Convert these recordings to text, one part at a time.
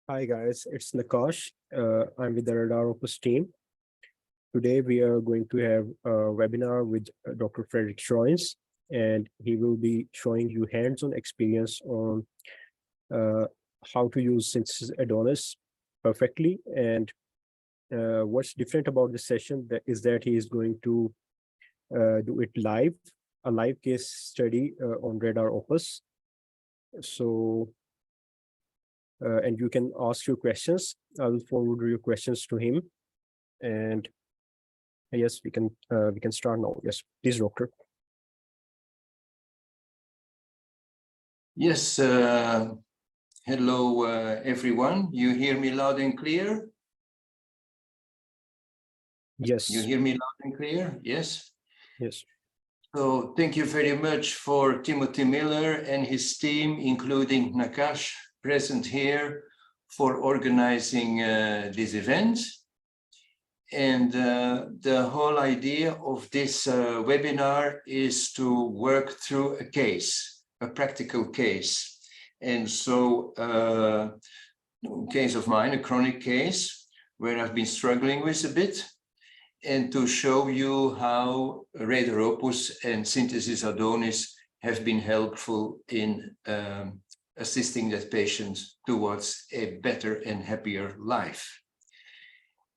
Hi guys, it's Nakash. I'm with the Radar Opus team. Today we are going to have a webinar with Dr. Frederik Schroyens, and he will be showing you hands-on experience on uh, how to use Synthesis Adonis perfectly. And what's different about this session is that he is going to do it live, a live case study on Radar Opus. So and you can ask your questions. I will forward your questions to him, and yes, we can start now. Yes, please, doctor. Yes. Hello, everyone. You hear me loud and clear? Yes. You hear me loud and clear? Yes. Yes. So thank you very much for Timothy Miller and his team, including Nakash, present here for organizing this event. And the whole idea of this webinar is to work through a case, a practical case. And so a case of mine, a chronic case, where I've been struggling with a bit, and to show you how Radar Opus and Synthesis Adonis have been helpful in assisting that patient towards a better and happier life.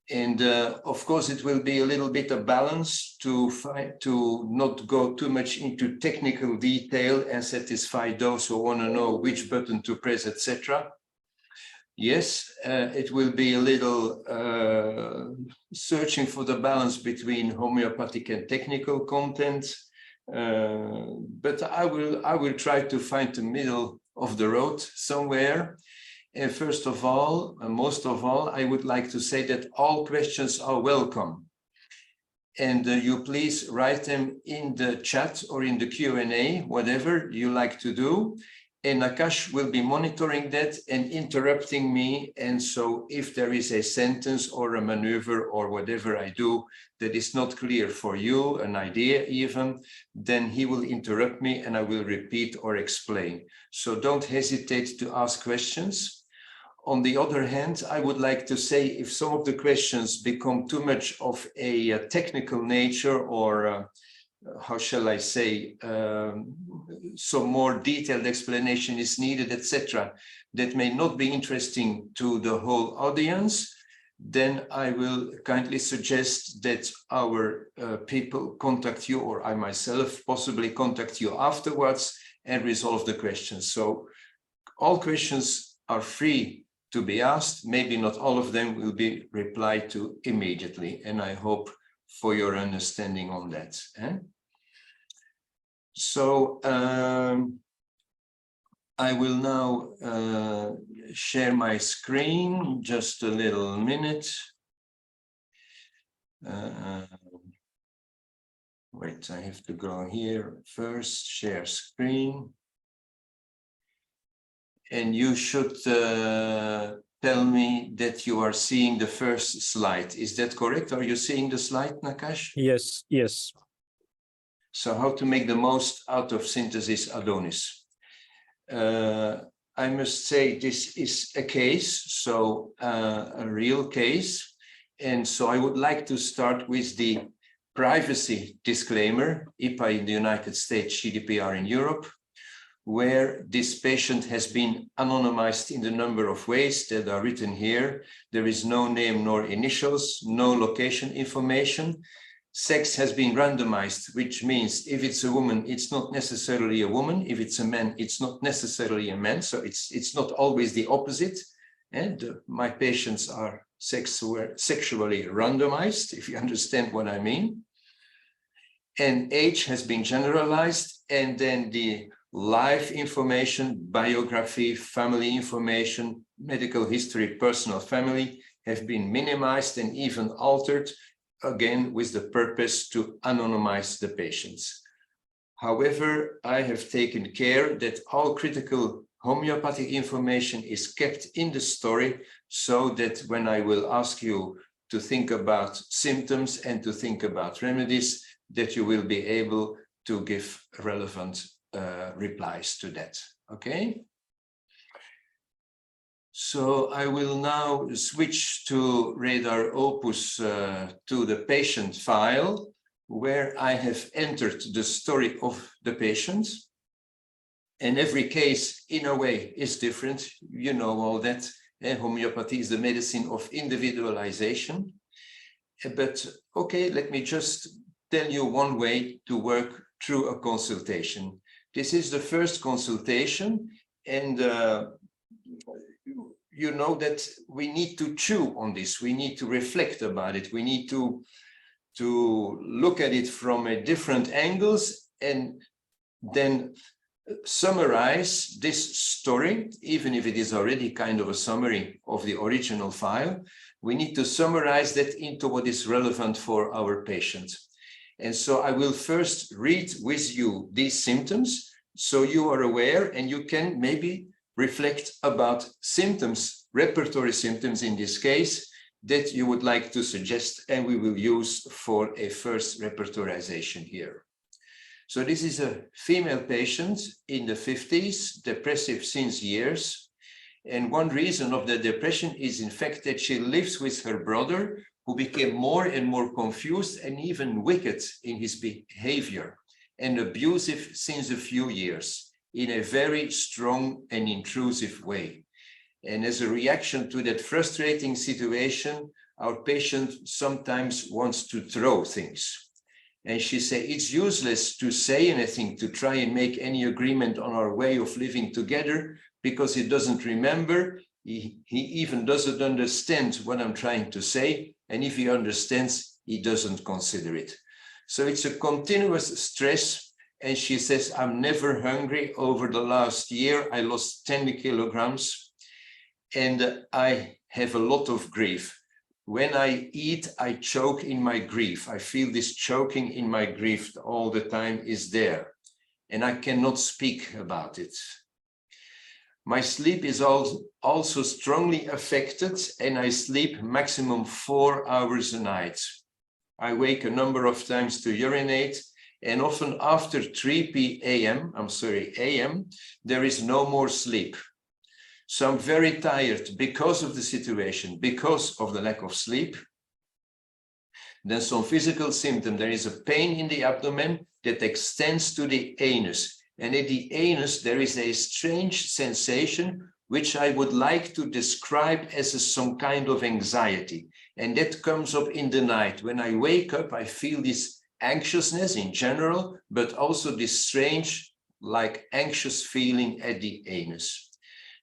And of course, it will be a little bit of balance to not go too much into technical detail and satisfy those who want to know which button to press, etc. Yes, it will be a little searching for the balance between homeopathic and technical content, but I will try to find the middle of the road somewhere. And first of all, and most of all, I would like to say that all questions are welcome. And you please write them in the chat or in the Q&A, whatever you like to do. And Nakash will be monitoring that and interrupting me. And so if there is a sentence or a maneuver or whatever I do that is not clear for you, an idea even, then he will interrupt me and I will repeat or explain. So don't hesitate to ask questions. On the other hand, I would like to say if some of the questions become too much of a technical nature or how shall I say, some more detailed explanation is needed, etc., that may not be interesting to the whole audience, then I will kindly suggest that our people contact you, or I myself possibly contact you afterwards and resolve the questions. So all questions are free to be asked. Maybe not all of them will be replied to immediately, and I hope for your understanding on that. So I will now share my screen, just a little minute. Wait, I have to go here first, share screen. And you should tell me that you are seeing the first slide. Is that correct? Are you seeing the slide, Nakash? Yes, yes. So how to make the most out of Synthesis Adonis. I must say this is a case, so a real case. And so I would like to start with the privacy disclaimer, IPA in the United States, GDPR in Europe, where this patient has been anonymized in the number of ways that are written here. There is no name nor initials, no location information. Sex has been randomized, which means if it's a woman, it's not necessarily a woman. If it's a man, it's not necessarily a man. So it's not always the opposite. And my patients are sexually randomized, if you understand what I mean. And age has been generalized, and then the life information, biography, family information, medical history, personal family have been minimized and even altered, again, with the purpose to anonymize the patients. However, I have taken care that all critical homeopathic information is kept in the story so that when I will ask you to think about symptoms and to think about remedies, that you will be able to give relevant replies to that. Okay. So I will now switch to Radar Opus to the patient file, where I have entered the story of the patient. And every case, in a way, is different. You know all that. Homeopathy is the medicine of individualization. But okay, let me just tell you one way to work through a consultation. This is the first consultation, and you know that we need to chew on this. We need to reflect about it. We need to look at it from a different angles and then summarize this story, even if it is already kind of a summary of the original file. We need to summarize that into what is relevant for our patient. And so I will first read with you these symptoms, so you are aware and you can maybe reflect about symptoms, repertory symptoms in this case, that you would like to suggest, and we will use for a first repertorization here. So this is a female patient in the 50s, depressive since years. And one reason of the depression is in fact that she lives with her brother, who became more and more confused and even wicked in his behavior and abusive since a few years in a very strong and intrusive way. And as a reaction to that frustrating situation, our patient sometimes wants to throw things. And she said, it's useless to say anything, to try and make any agreement on our way of living together, because he doesn't remember. He even doesn't understand what I'm trying to say. And if he understands, he doesn't consider it. So it's a continuous stress. And she says, I'm never hungry. Over the last year, I lost 10 kilograms. And I have a lot of grief. When I eat, I choke in my grief. I feel this choking in my grief all the time is there. And I cannot speak about it. My sleep is also strongly affected, and I sleep maximum 4 hours a night. I wake a number of times to urinate, and often after 3 a.m., there is no more sleep. So I'm very tired because of the situation, because of the lack of sleep. Then some physical symptom. There is a pain in the abdomen that extends to the anus. And at the anus, there is a strange sensation, which I would like to describe as some kind of anxiety. And that comes up in the night. When I wake up, I feel this anxiousness in general, but also this strange, like anxious feeling at the anus.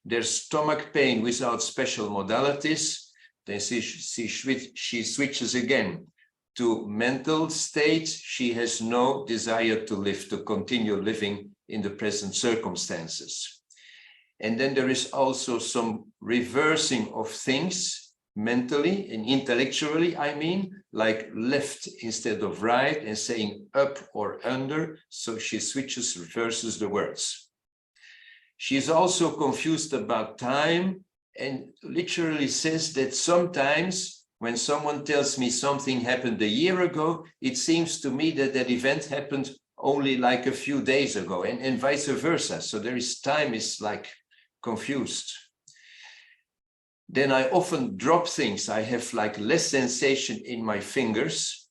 There's stomach pain without special modalities. Then she switches again to mental state. She has no desire to live, to continue living in the present circumstances. And then there is also some reversing of things mentally and intellectually, I mean, like left instead of right and saying up or under. So she switches, reverses the words. She's also confused about time and literally says that sometimes when someone tells me something happened a year ago, it seems to me that that event happened only like a few days ago, and vice versa. So there is time is like confused. Then I often drop things. I have like less sensation in my fingers.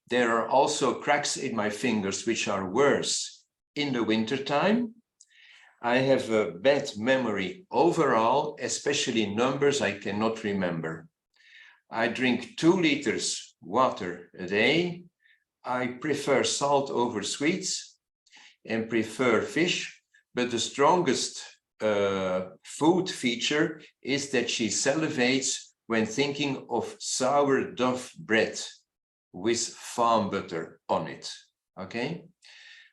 There are also cracks in my fingers, which are worse in the wintertime. I have a bad memory overall, especially numbers I cannot remember. I drink 2 liters water a day. I prefer salt over sweets and prefer fish, but the strongest food feature is that she salivates when thinking of sourdough bread with farm butter on it, okay?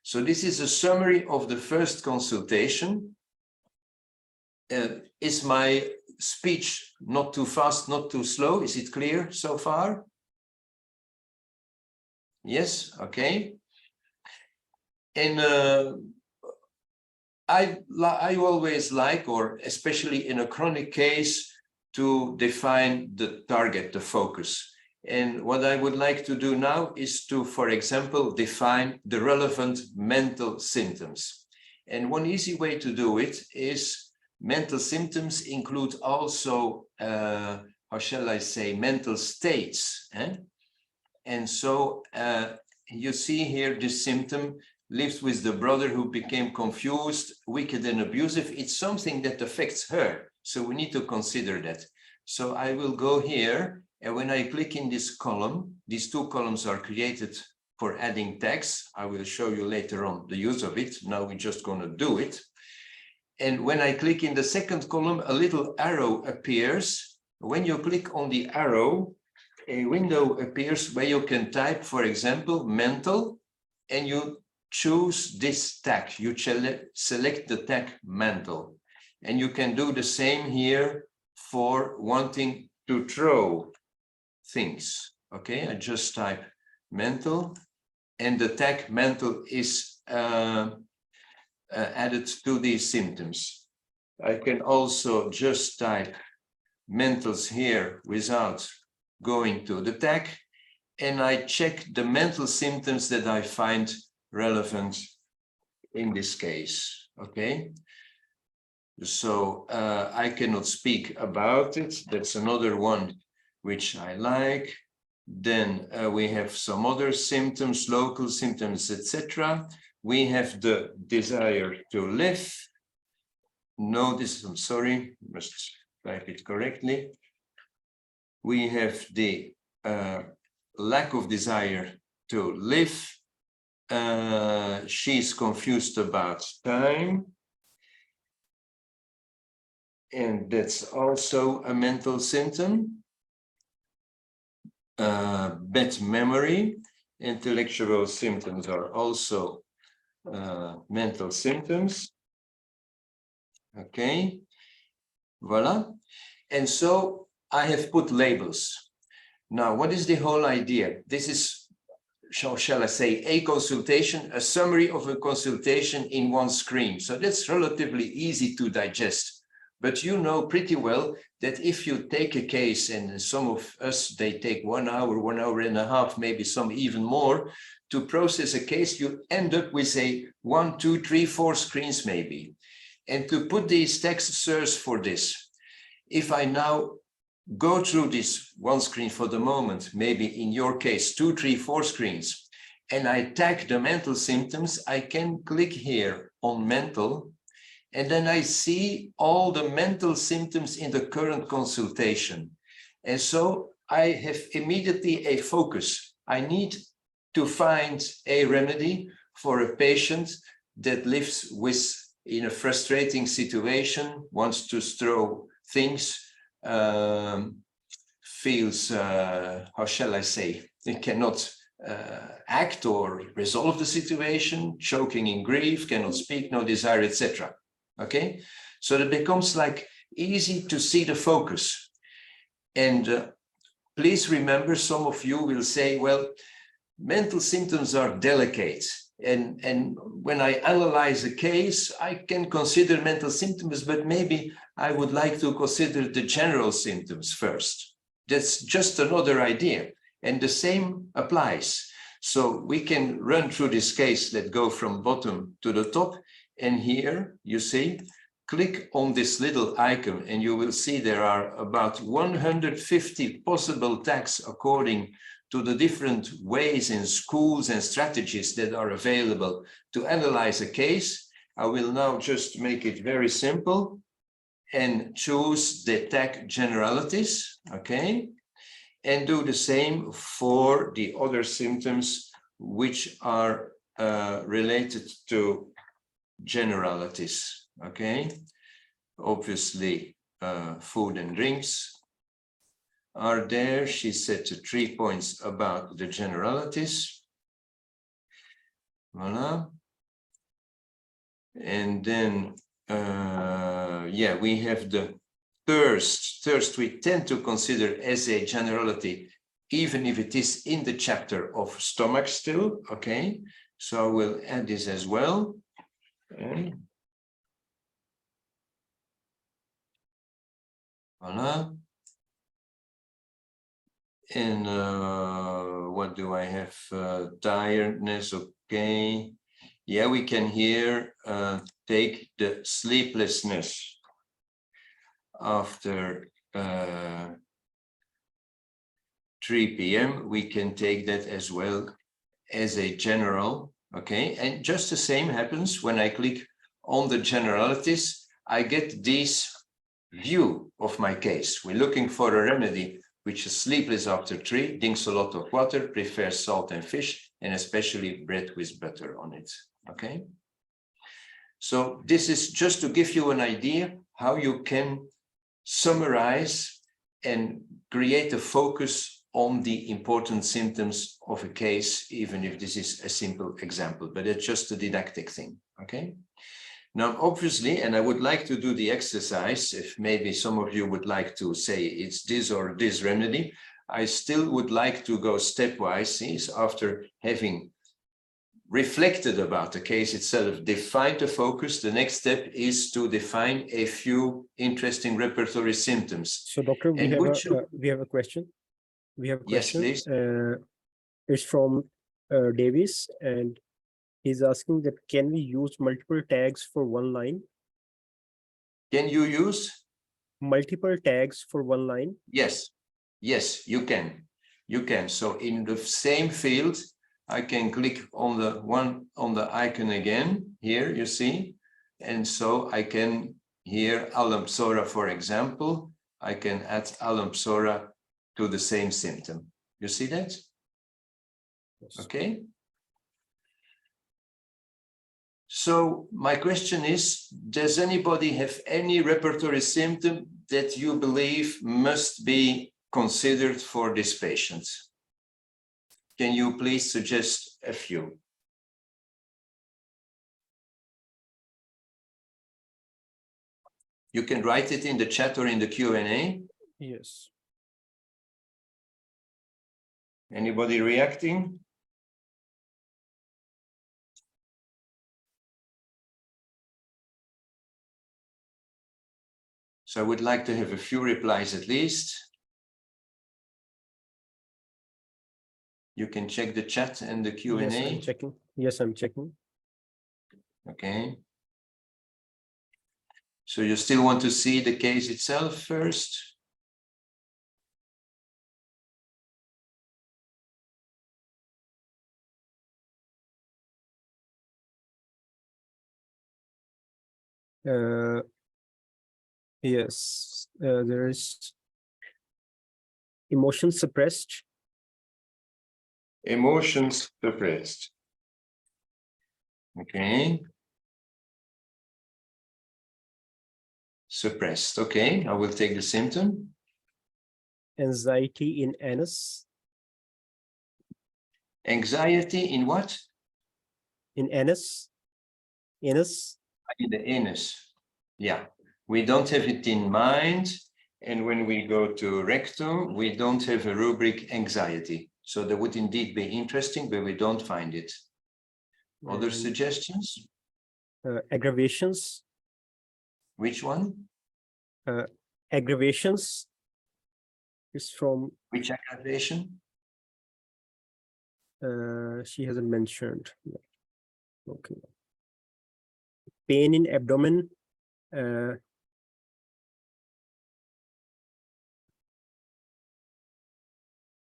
So this is a summary of the first consultation. Is my speech not too fast, not too slow? Is it clear so far? Yes, okay. And I always like, or especially in a chronic case, to define the target, the focus. And what I would like to do now is to, for example, define the relevant mental symptoms. And one easy way to do it is mental symptoms include also, how shall I say, mental states. And so you see here this symptom, lives with the brother who became confused, wicked and abusive. It's something that affects her. So we need to consider that. So I will go here, and when I click in this column, these two columns are created for adding text. I will show you later on the use of it. Now we're just going to do it. And when I click in the second column, a little arrow appears. When you click on the arrow, a window appears where you can type, for example, mental, and you choose this tag. You select the tag mental. And you can do the same here for wanting to throw things. Okay, I just type mental, and the tag mental is added to these symptoms. I can also just type mentals here without going to the tag, and I check the mental symptoms that I find relevant in this case. Okay, so I cannot speak about it. That's another one which I like. Then we have some other symptoms, local symptoms, etc. We have the desire to live. Notice, I'm sorry, must type it correctly. We have the lack of desire to live. She's confused about time. And that's also a mental symptom. Bad memory. Intellectual symptoms are also mental symptoms. Okay, voila. And so I have put labels. Now, what is the whole idea? This is, shall I say, a consultation, a summary of a consultation in one screen. So that's relatively easy to digest. But you know pretty well that if you take a case, and some of us, they take 1 hour, 1 hour and a half, maybe some even more, to process a case, you end up with a 1, 2, 3, 4 screens maybe. And to put these textures for this, if I now go through this one screen for the moment, maybe in your case, 2, 3, 4 screens, and I tag the mental symptoms, I can click here on mental, and then I see all the mental symptoms in the current consultation. And so I have immediately a focus. I need to find a remedy for a patient that lives with, in a frustrating situation, wants to throw things, feels, how shall I say, they cannot act or resolve the situation, choking in grief, cannot speak, no desire, etc. Okay, so it becomes like easy to see the focus. And please remember, some of you will say, well, mental symptoms are delicate. And when I analyze a case, I can consider mental symptoms, but maybe I would like to consider the general symptoms first. That's just another idea. And the same applies. So we can run through this case that go from bottom to the top. And here you see, click on this little icon and you will see there are about 150 possible tags according to the different ways in schools and strategies that are available to analyze a case. I will now just make it very simple and choose the tag generalities, okay? And do the same for the other symptoms which are related to generalities, okay? Obviously, food and drinks are there. She set 3 points about the generalities. Voila. And then, yeah, we have the thirst. Thirst we tend to consider as a generality, even if it is in the chapter of stomach still, okay? So I will add this as well. Okay. Voila. And what do I have? Tiredness, okay. Yeah, we can here take the sleeplessness. after 3 p.m., we can take that as well as a general, okay? And just the same happens when I click on the generalities, I get this view of my case. We're looking for a remedy which is sleepless after 3, drinks a lot of water, prefers salt and fish, and especially bread with butter on it, okay? So this is just to give you an idea how you can summarize and create a focus on the important symptoms of a case, even if this is a simple example, but it's just a didactic thing, okay? Now, obviously, and I would like to do the exercise, if maybe some of you would like to say it's this or this remedy, I still would like to go stepwise, after having reflected about the case itself, define the focus. The next step is to define a few interesting repertory symptoms. So, doctor, we have a question. We have a question. Yes, please. It's from Davis, and he's asking that can we use multiple tags for one line? Can you use multiple tags for one line? Yes, yes, you can. You can. So in the same field, I can click on the icon again. Here you see, and so I can here alum psora, for example. I can add alum psora to the same symptom. You see that? Yes. Okay. So my question is, does anybody have any repertory symptom that you believe must be considered for this patient? Can you please suggest a few? You can write it in the chat or in the Q&A. Yes. Anybody reacting? So I would like to have a few replies at least. You can check the chat and the Q&A. Yes, I'm checking. Yes, I'm checking. Okay. So you still want to see the case itself first? Yes, there is emotions suppressed. Emotions suppressed. Okay. Suppressed. Okay, I will take the symptom. Anxiety in anus. Anxiety in what? In anus. Anus. In the anus. Yeah, we don't have it in mind. And when we go to rectum, we don't have a rubric anxiety. So that would indeed be interesting, but we don't find it. Other suggestions? Aggravations. Which one? Aggravations is from... Which aggravation? She hasn't mentioned. Okay. Pain in abdomen.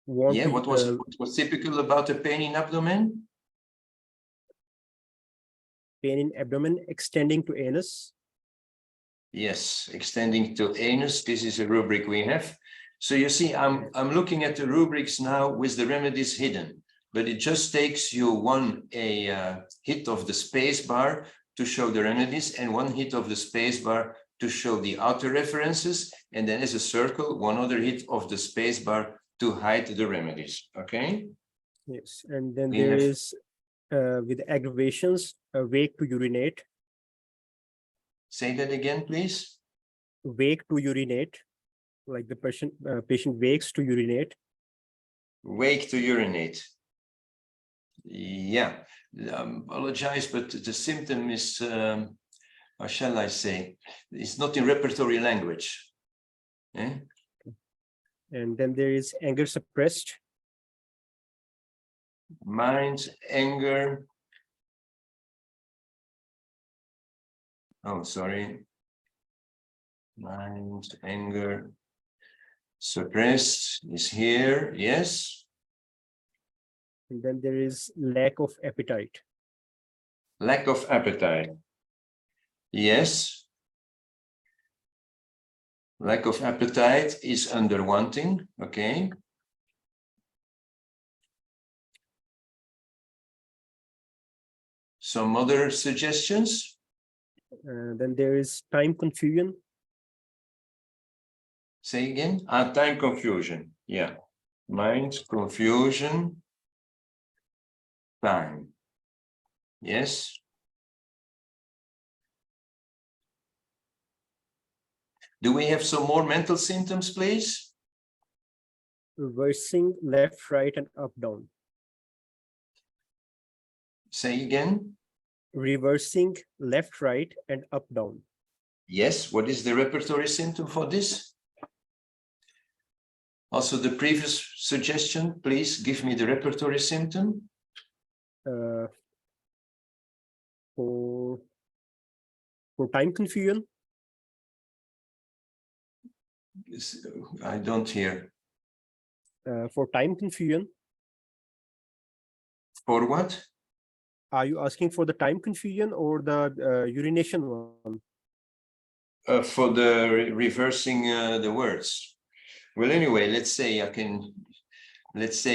Yeah, what was typical about the pain in abdomen? Pain in abdomen extending to anus. Yes, extending to anus. This is a rubric we have. So you see, I'm looking at the rubrics now with the remedies hidden, but it just takes you a hit of the space bar to show the remedies and one hit of the space bar to show the outer references, and then as a circle, one other hit of the space bar to hide the remedies. Okay. Yes, and then there is with aggravations, wake to urinate. Say that again, please. Wake to urinate, like the patient wakes to urinate. Wake to urinate. Yeah, apologize, but the symptom is, how shall I say, it's not in repertory language. Eh? And then there is anger suppressed. Mind, anger. Oh, sorry. Mind, anger, suppressed is here, yes. And then there is lack of appetite. Lack of appetite, yes. Lack of appetite is under wanting, okay. Some other suggestions? Then there is time confusion. Say again. Time confusion. Yeah. Mind, confusion, time. Yes. Do we have some more mental symptoms, please? Reversing left, right, and up, down. Say again. Reversing left, right, and up, down. Yes. What is the repertory symptom for this? Also, the previous suggestion, please give me the repertory symptom. For time confusion. I don't hear. For time confusion. For what? Are you asking for the time confusion or the urination one? For the reversing the words. Well, anyway, let's say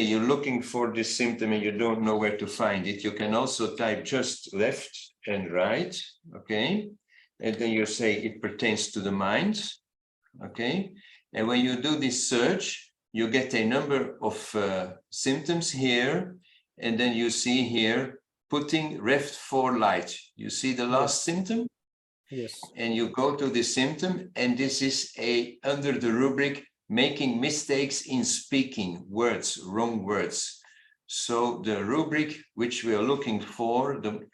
you're looking for this symptom and you don't know where to find it. You can also type just left and right, okay? And then you say it pertains to the mind, okay? And when you do this search, you get a number of symptoms here, and then you see here, putting left for light. You see the last symptom? Yes. And you go to the symptom, and this is under the rubric making mistakes in speaking words, wrong words. So the rubric which we are looking for, the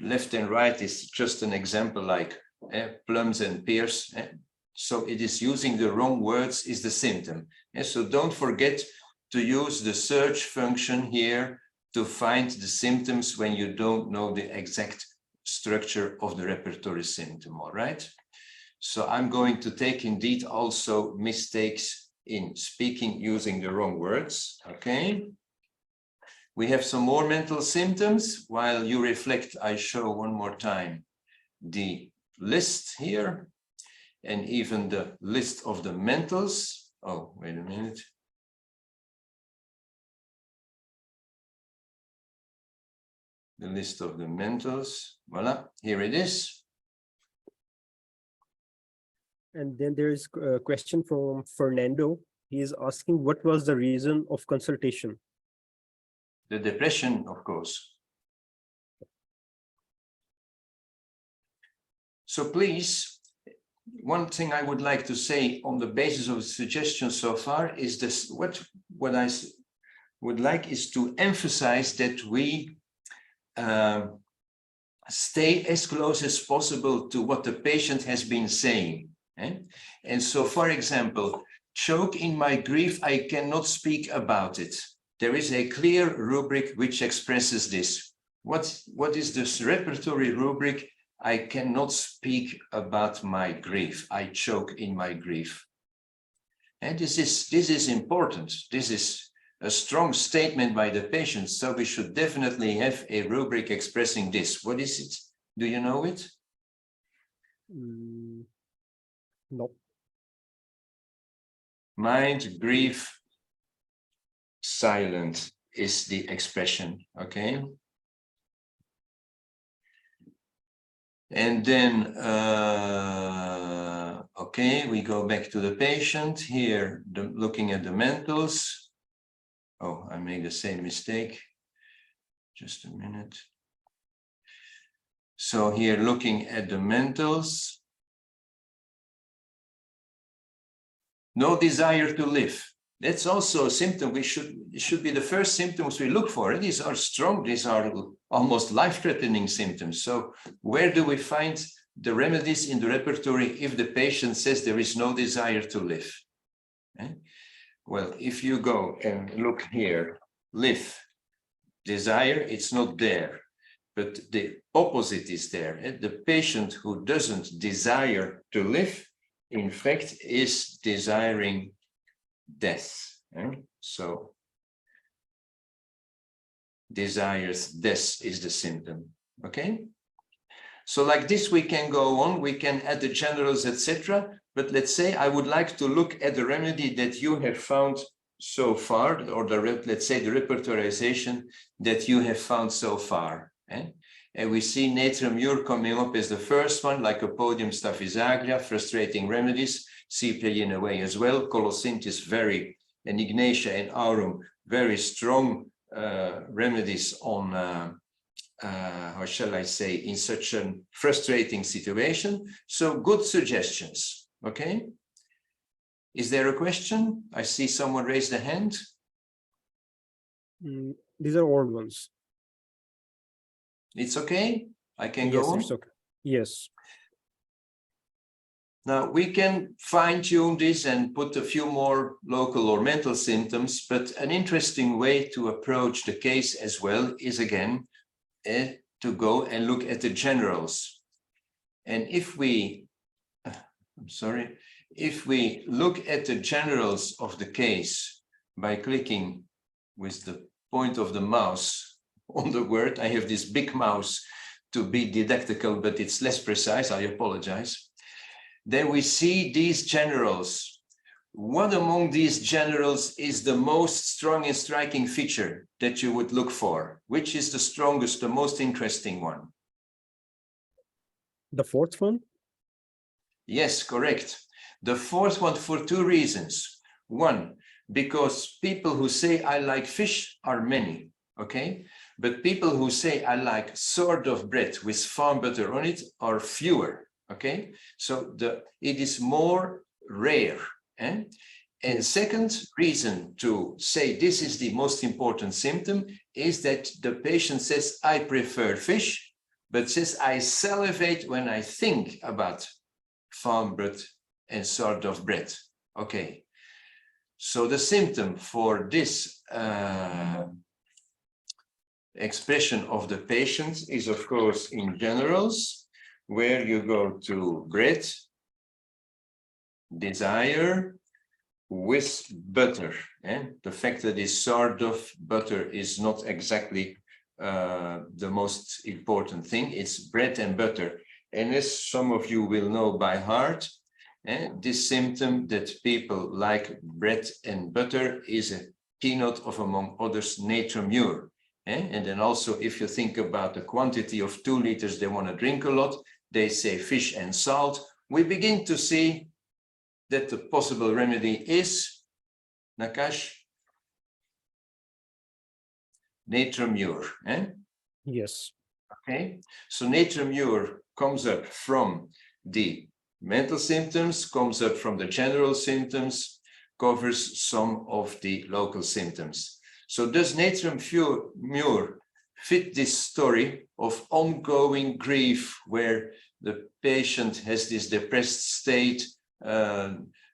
left and right, is just an example like plums and pears. So it is using the wrong words is the symptom. So don't forget to use the search function here to find the symptoms when you don't know the exact structure of the repertory symptom, all right? So I'm going to take indeed also mistakes in speaking using the wrong words, okay? We have some more mental symptoms. While you reflect, I show one more time the list here and even the list of the mentals. Oh, wait a minute. The list of the mentals, voila, here it is. And then there is a question from Fernando. He is asking, what was the reason of consultation? The depression, of course. So please, one thing I would like to say on the basis of the suggestions so far is this, what I would like is to emphasize that we stay as close as possible to what the patient has been saying. And so, for example, choke in my grief, I cannot speak about it. There is a clear rubric which expresses this. What is this repertory rubric? I cannot speak about my grief. I choke in my grief. And this is important. This is a strong statement by the patient. So we should definitely have a rubric expressing this. What is it? Do you know it? No. Mind, grief, silent is the expression, okay? And then, okay, we go back to the patient here, looking at the mentals. Oh, I made the same mistake. Just a minute. So here, looking at the mentals. No desire to live. That's also a symptom it should be the first symptoms we look for. And these are strong, these are almost life-threatening symptoms. So where do we find the remedies in the repertory if the patient says there is no desire to live? Well, if you go and look here, live, desire, it's not there, but the opposite is there. The patient who doesn't desire to live in fact, is desiring death. So desires death is the symptom. Okay. So like this, we can go on, we can add the generals, etc. But let's say I would like to look at the remedy that you have found so far, or let's say the repertorization that you have found so far. And we see Natrium Mur coming up as the first one, like Lycopodium staphysagria, frustrating remedies, Cypria in a way as well, Colocynthis very, and Ignatia and Aurum, very strong remedies on how shall I say, in such a frustrating situation. So good suggestions, okay? Is there a question? I see someone raise the hand. These are old ones. It's okay? I can Yes, go on? it's okay. Yes. Now, we can fine-tune this and put a few more local or mental symptoms, but an interesting way to approach the case as well is, again, to go and look at the generals. And if we, if we look at the generals of the case by clicking with the point of the mouse on the word, I have this big mouse to be didactical, but it's less precise, I apologize. Then we see these generals. What among these generals is the most strong and striking feature that you would look for? Which is the strongest, the most interesting one? The fourth one? Yes, correct. The fourth one for two reasons. One, because people who say I like fish are many, okay? But people who say I like sort of bread with farm butter on it are fewer, okay? So it is more rare. And second reason to say this is the most important symptom is that the patient says, I prefer fish, but says I salivate when I think about farm bread and sort of bread. Okay. So the symptom for this expression of the patient is, of course, in generals, where you go to bread, desire, with butter. And the fact that this sort of butter is not exactly the most important thing. It's bread and butter. And as some of you will know by heart, this symptom that people like bread and butter is a keynote of, among others, Natrium Mur. And then also, if you think about the quantity of 2 liters they want to drink a lot, they say fish and salt. We begin to see that the possible remedy is, Nakash, Natrium Mur. Yes. Okay, so Natrium Mur comes up from the mental symptoms, comes up from the general symptoms, covers some of the local symptoms. So does Natrium Mur fit this story of ongoing grief where the patient has this depressed state,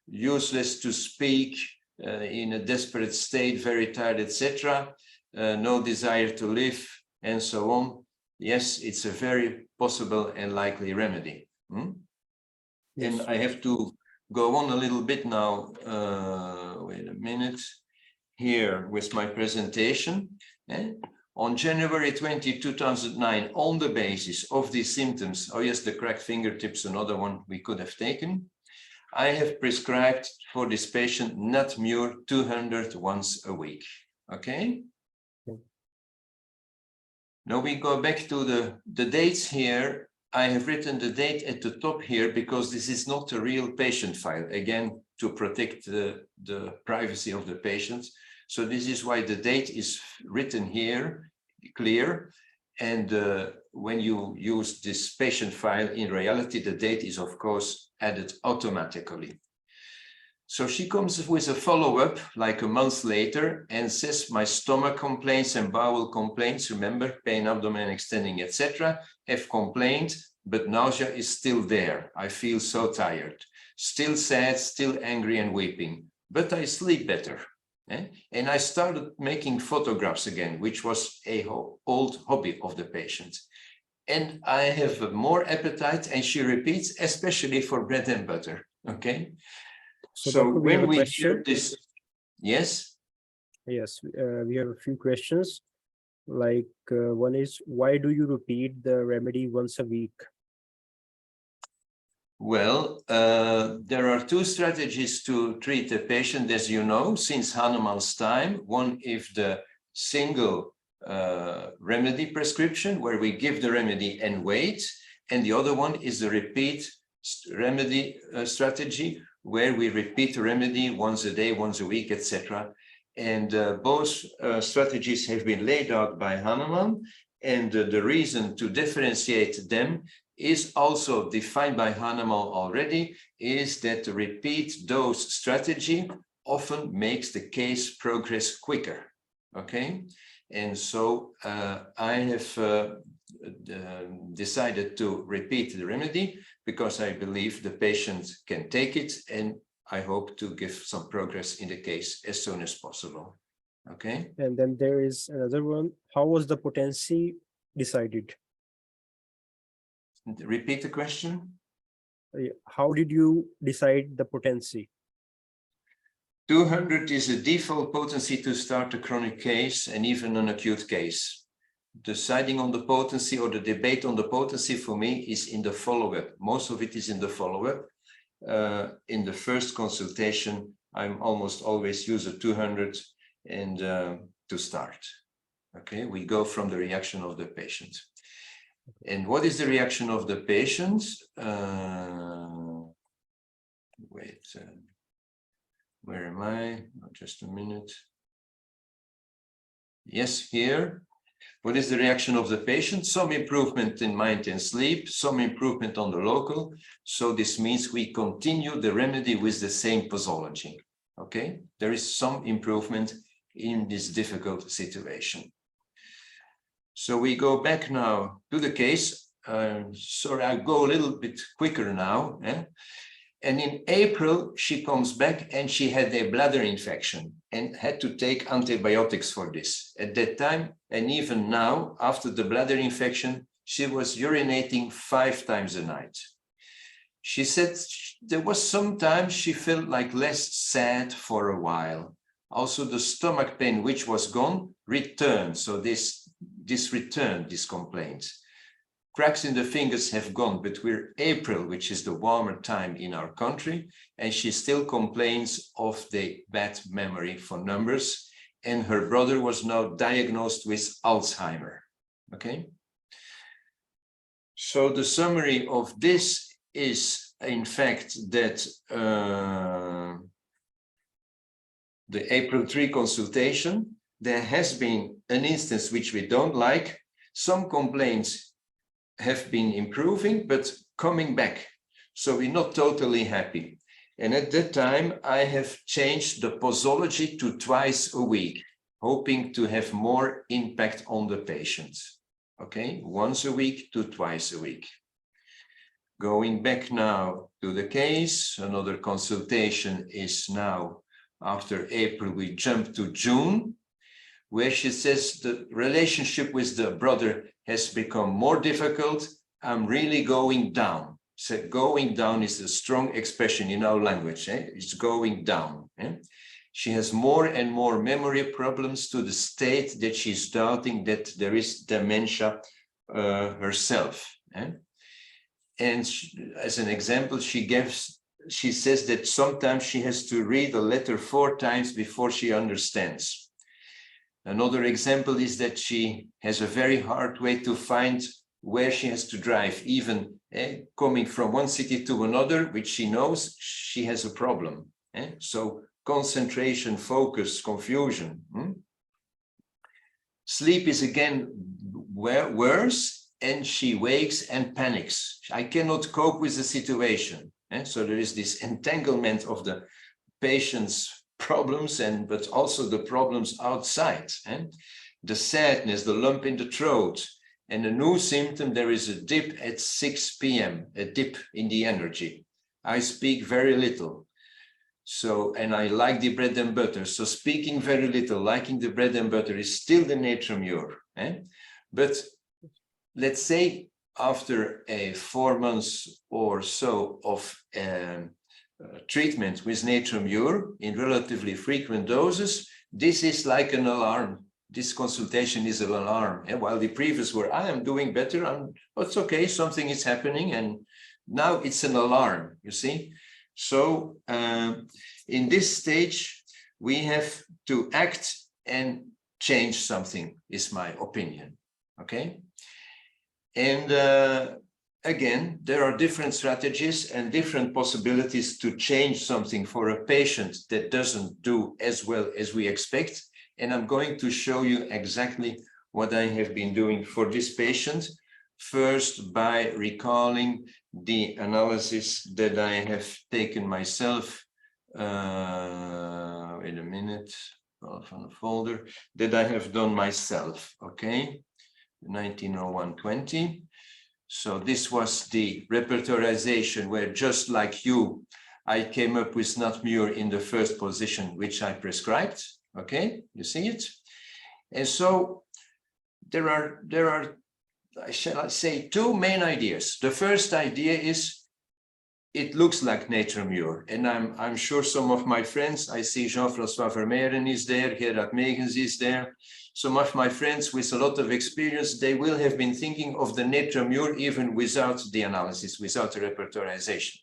useless to speak, in a desperate state, very tired, etc., no desire to live, and so on? Yes, it's a very possible and likely remedy. Yes. And I have to go on a little bit now. Wait a minute. Here with my presentation. On January 20, 2009, on the basis of these symptoms, oh yes, the cracked fingertips, another one we could have taken, I have prescribed for this patient Nat Mur 200 once a week. Okay? Now we go back to the dates here. I have written the date at the top here because this is not a real patient file, again, to protect the privacy of the patient. So this is why the date is written here, clear. And when you use this patient file, in reality, the date is, of course, added automatically. So she comes with a follow-up like a month later and says, my stomach complaints and bowel complaints, remember, pain, abdomen extending, etc., have complained, but nausea is still there. I feel so tired, still sad, still angry and weeping, but I sleep better. And I started making photographs again, which was an old hobby of the patient. And I have more appetite, and she repeats, especially for bread and butter. Okay. So, So doctor, we have when a we question. hear this, yes. Yes, we have a few questions. Like one is, why do you repeat the remedy once a week? Well, there are two strategies to treat a patient, as you know, since Hahnemann's time. One is the single remedy prescription, where we give the remedy and wait. And the other one is the repeat remedy strategy, where we repeat the remedy once a day, once a week, etc. And both strategies have been laid out by Hahnemann. And the reason to differentiate them is also defined by Hahnemann already, is that the repeat dose strategy often makes the case progress quicker. Okay, and so I have decided to repeat the remedy because I believe the patient can take it, and I hope to give some progress in the case as soon as possible. Okay. And then there is another one. How was the potency decided? Repeat the question. How did you decide the potency? 200 is a default potency to start a chronic case and even an acute case. Deciding on the potency or the debate on the potency for me is in the follow-up. Most of it is in the follow-up. In the first consultation, I'm almost always use a 200 and to start. Okay, we go from the reaction of the patient. And what is the reaction of the patient? Where am I? Oh, just a minute. Yes, here. What is the reaction of the patient? Some improvement in mind and sleep, some improvement on the local. So this means we continue the remedy with the same posology. Okay, there is some improvement in this difficult situation. So we go back now to the case. Sorry, I'll go a little bit quicker now. And in April, she comes back and she had a bladder infection and had to take antibiotics for this. At that time, and even now, after the bladder infection, she was urinating 5 times a night. She said there was sometimes she felt like less sad for a while. Also, the stomach pain, which was gone, returned. So this returned, this complaint. Cracks in the fingers have gone, but we're April, which is the warmer time in our country, and she still complains of the bad memory for numbers. And her brother was now diagnosed with Alzheimer. Okay. So the summary of this is, in fact, that the April 3 consultation, there has been an instance which we don't like. Some complaints have been improving, but coming back. So we're not totally happy. And at that time, I have changed the posology to twice a week, hoping to have more impact on the patients. Okay, once a week to twice a week. Going back now to the case, another consultation is now after April, we jump to June, where she says the relationship with the brother has become more difficult. I'm really going down. So going down is a strong expression in our language. It's going down. She has more and more memory problems to the state that she's doubting that there is dementia herself. And as an example, she says that sometimes she has to read a letter 4 times before she understands. Another example is that she has a very hard way to find where she has to drive, even coming from one city to another, which she knows she has a problem. So concentration, focus, confusion. Sleep is again worse, and she wakes and panics. I cannot cope with the situation. So there is this entanglement of the patient's problems but also the problems outside, and the sadness, the lump in the throat, and a new symptom. There is a dip at 6 p.m., a dip in the energy. I speak very little. So, and I like the bread and butter. So speaking very little, liking the bread and butter is still the nature mur. But let's say after 4 months or so of treatment with natriumur in relatively frequent doses, this is like an alarm. This consultation is an alarm. And while the previous were, I am doing better, it's okay, something is happening, and now it's an alarm, you see. So in this stage, we have to act and change something, is my opinion, okay? And again, there are different strategies and different possibilities to change something for a patient that doesn't do as well as we expect. And I'm going to show you exactly what I have been doing for this patient. First, by recalling the analysis that I have taken myself. Wait a minute, from the folder that I have done myself. Okay, 1901-20. So this was the repertorization where, just like you, I came up with natriumur in the first position, which I prescribed. Okay, you see it? And so there are, shall I say, two main ideas. The first idea is it looks like natriumur, and I'm sure some of my friends, I see Jean-François Vermeeren is there, Gerard Megens is there. Some of my friends with a lot of experience, they will have been thinking of the natriumur even without the analysis, without the repertorization.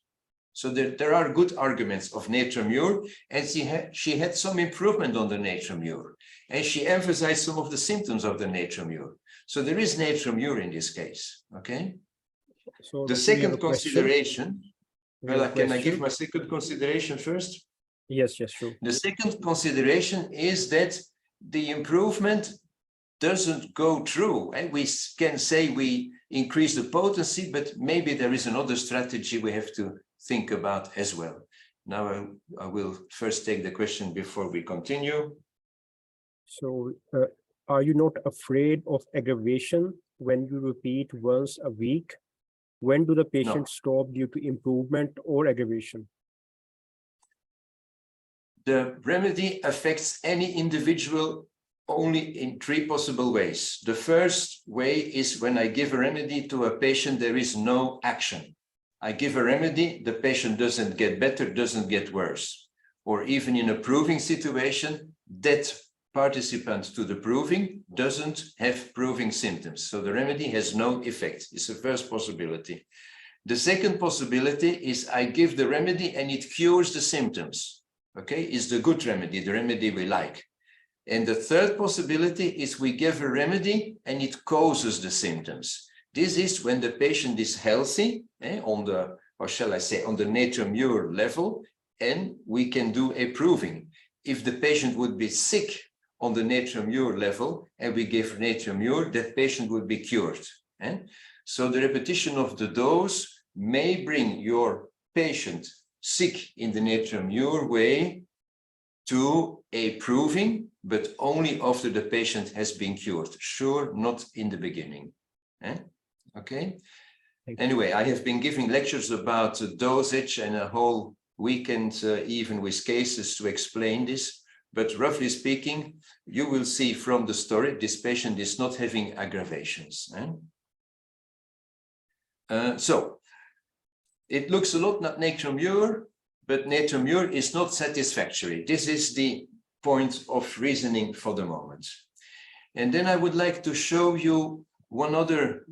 So there are good arguments of natriumur, and she had some improvement on the natriumur, and she emphasized some of the symptoms of the natriumur. So there is natriumur in this case, okay? So the second consideration, well, can I give my second consideration first? Yes, sure. The second consideration is that the improvement doesn't go through, and we can say we increase the potency, but maybe there is another strategy we have to think about as well. Now I will first take the question before we continue. So are you not afraid of aggravation when you repeat once a week? When do the patients stop due to improvement or aggravation? The remedy affects any individual only in three possible ways. The first way is when I give a remedy to a patient, there is no action. I give a remedy, the patient doesn't get better, doesn't get worse. Or even in a proving situation, that participant to the proving doesn't have proving symptoms. So the remedy has no effect. It's the first possibility. The second possibility is I give the remedy and it cures the symptoms. Okay, it's the good remedy, the remedy we like. And the third possibility is we give a remedy and it causes the symptoms. This is when the patient is healthy, on the, or shall I say, on the natriumur level, and we can do a proving. If the patient would be sick on the natriumur level and we give natriumur, that patient would be cured. So the repetition of the dose may bring your patient sick in the natriumur way to a proving, but only after the patient has been cured. Sure, not in the beginning. Okay. Anyway, I have been giving lectures about dosage and a whole weekend, even with cases to explain this. But roughly speaking, you will see from the story, this patient is not having aggravations. So it looks a lot like natriumur, but natriumur is not satisfactory. This is the point of reasoning for the moment. And then I would like to show you one other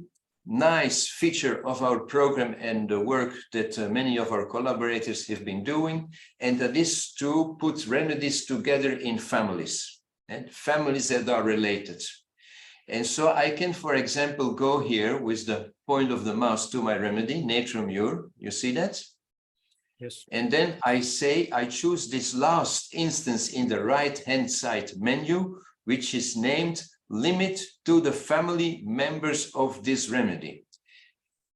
nice feature of our program and the work that many of our collaborators have been doing, and that is to put remedies together in families, and families that are related. And so I can, for example, go here with the point of the mouse to my remedy, natriumur. You see that? Yes. And then I say, I choose this last instance in the right-hand side menu, which is named limit to the family members of this remedy.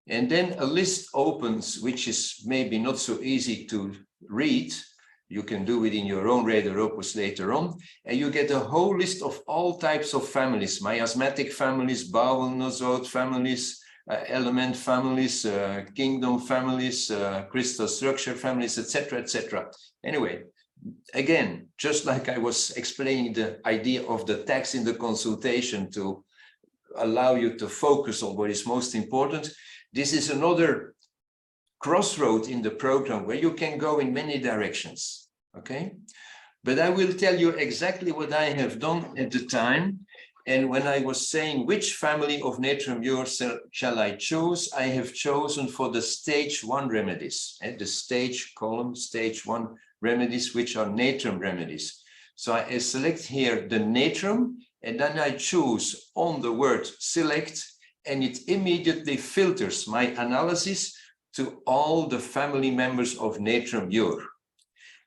And then a list opens, which is maybe not so easy to read. You can do it in your own radar opus later on. And you get a whole list of all types of families, miasmatic families, bowel nosode families, element families, kingdom families, crystal structure families, etc., etc. Anyway, again, just like I was explaining the idea of the text in the consultation to allow you to focus on what is most important, this is another crossroad in the program where you can go in many directions, okay? But I will tell you exactly what I have done at the time. And when I was saying which family of natrum mur shall I choose, I have chosen for the stage 1 remedies, the stage column, stage 1 remedies, which are natrum remedies. So I select here the natrum, and then I choose on the word select, and it immediately filters my analysis to all the family members of natrum mur.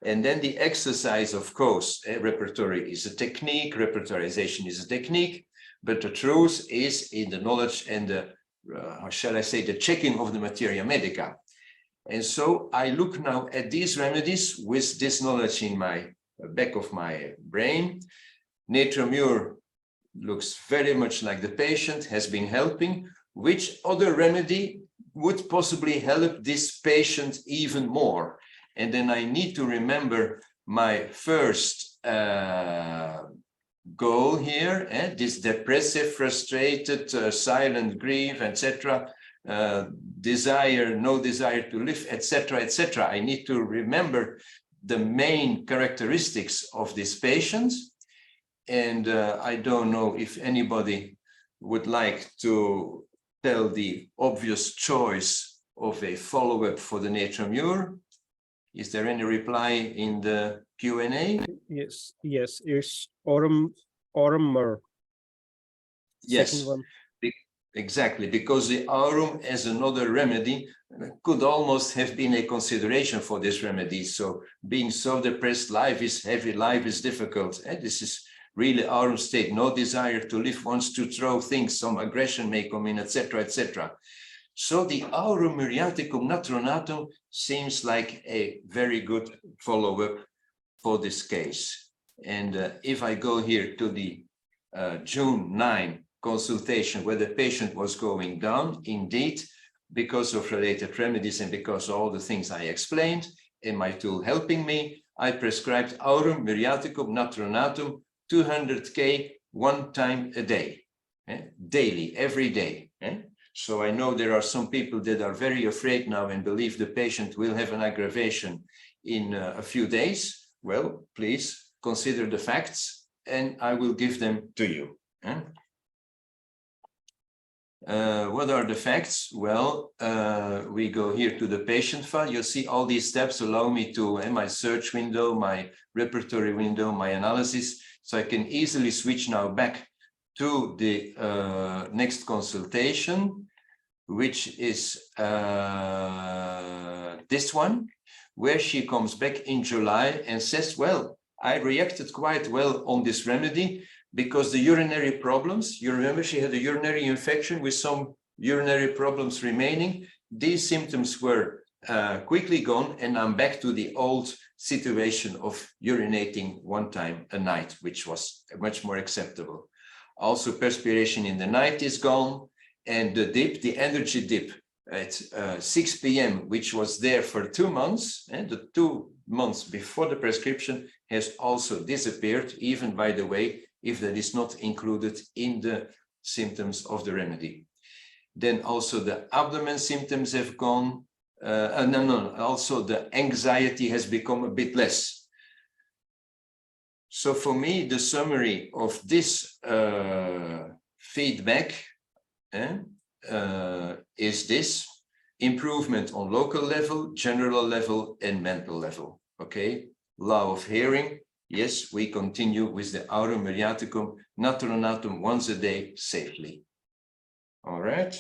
And then the exercise, of course, repertory is a technique, repertorization is a technique, but the truth is in the knowledge and the, how shall I say, the checking of the materia medica. And so I look now at these remedies with this knowledge in my back of my brain. Natrum mur looks very much like the patient has been helping. Which other remedy would possibly help this patient even more? And then I need to remember my first goal here, this depressive, frustrated, silent grief, etc., desire, no desire to live, etc., etc. I need to remember the main characteristics of this patient. And I don't know if anybody would like to tell the obvious choice of a follow-up for the natrum mur. Is there any reply in the Q&A? Yes, it's aurum mur. Yes, exactly, because the aurum as another remedy could almost have been a consideration for this remedy. So being so depressed, life is heavy, life is difficult. And this is really aurum state, no desire to live, wants to throw things, some aggression may come in, etc., etc. So the aurum muriaticum natronatum seems like a very good follow-up for this case. And if I go here to the June 9 consultation where the patient was going down, indeed, because of related remedies and because of all the things I explained, and my tool helping me, I prescribed aurum muriaticum natronatum 200K 1 time a day, daily, every day. So I know there are some people that are very afraid now and believe the patient will have an aggravation in a few days. Well, please consider the facts and I will give them to you. What are the facts? Well, we go here to the patient file. You see all these steps allow me to, my search window, my repertory window, my analysis. So I can easily switch now back to the next consultation, which is this one, where she comes back in July and says, well, I reacted quite well on this remedy because the urinary problems, you remember she had a urinary infection with some urinary problems remaining. These symptoms were quickly gone, and I'm back to the old situation of urinating 1 time a night, which was much more acceptable. Also, perspiration in the night is gone, and the dip, the energy dip at 6 p.m., which was there for 2 months, and the 2 months before the prescription has also disappeared, even, by the way, if that is not included in the symptoms of the remedy. Then also the abdomen symptoms have gone. Also the anxiety has become a bit less. So for me, the summary of this feedback is this: improvement on local level, general level, and mental level. Okay, law of hearing. Yes, we continue with the aurum muriaticum natronatum once a day safely. All right.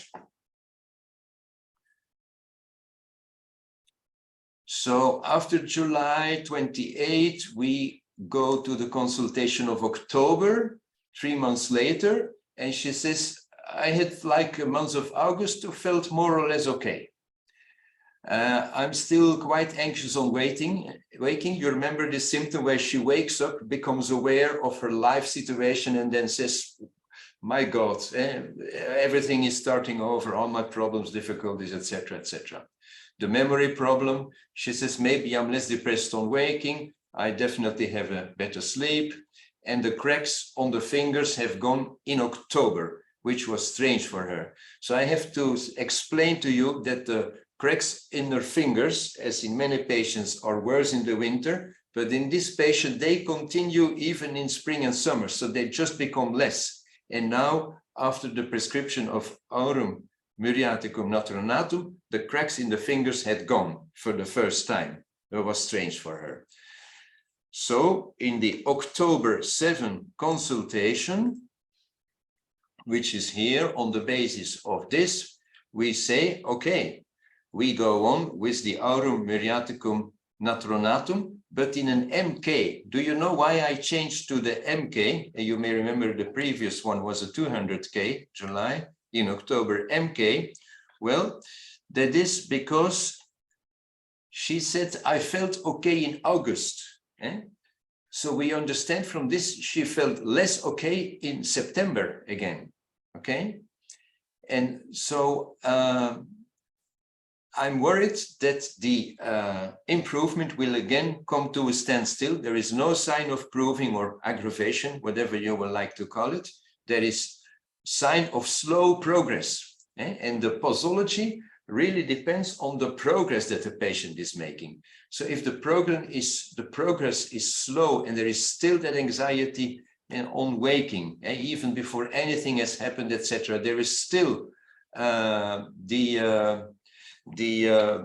So after July 28, we go to the consultation of October, 3 months later, and she says, I had like a month of August who felt more or less okay. I'm still quite anxious on waking. You remember this symptom where she wakes up, becomes aware of her life situation, and then says, my God, everything is starting over, all my problems, difficulties, etc., etc. The memory problem, she says, maybe I'm less depressed on waking. I definitely have a better sleep. And the cracks on the fingers have gone in October, which was strange for her. So I have to explain to you that the cracks in her fingers, as in many patients, are worse in the winter. But in this patient, they continue even in spring and summer, so they just become less. And now, after the prescription of aurum muriaticum natronatum, the cracks in the fingers had gone for the first time. It was strange for her. So in the October 7 consultation, which is here on the basis of this, we say, okay, we go on with the aurum muriaticum natronatum, but in an MK. Do you know why I changed to the MK? You may remember the previous one was a 200K, July, in October MK. Well, that is because she said, I felt okay in August. So we understand from this, she felt less okay in September again, okay? And so I'm worried that the improvement will again come to a standstill. There is no sign of proving or aggravation, whatever you would like to call it. There is sign of slow progress. And the posology really depends on the progress that the patient is making. So if the progress is slow and there is still that anxiety on waking, even before anything has happened, etc., there is still the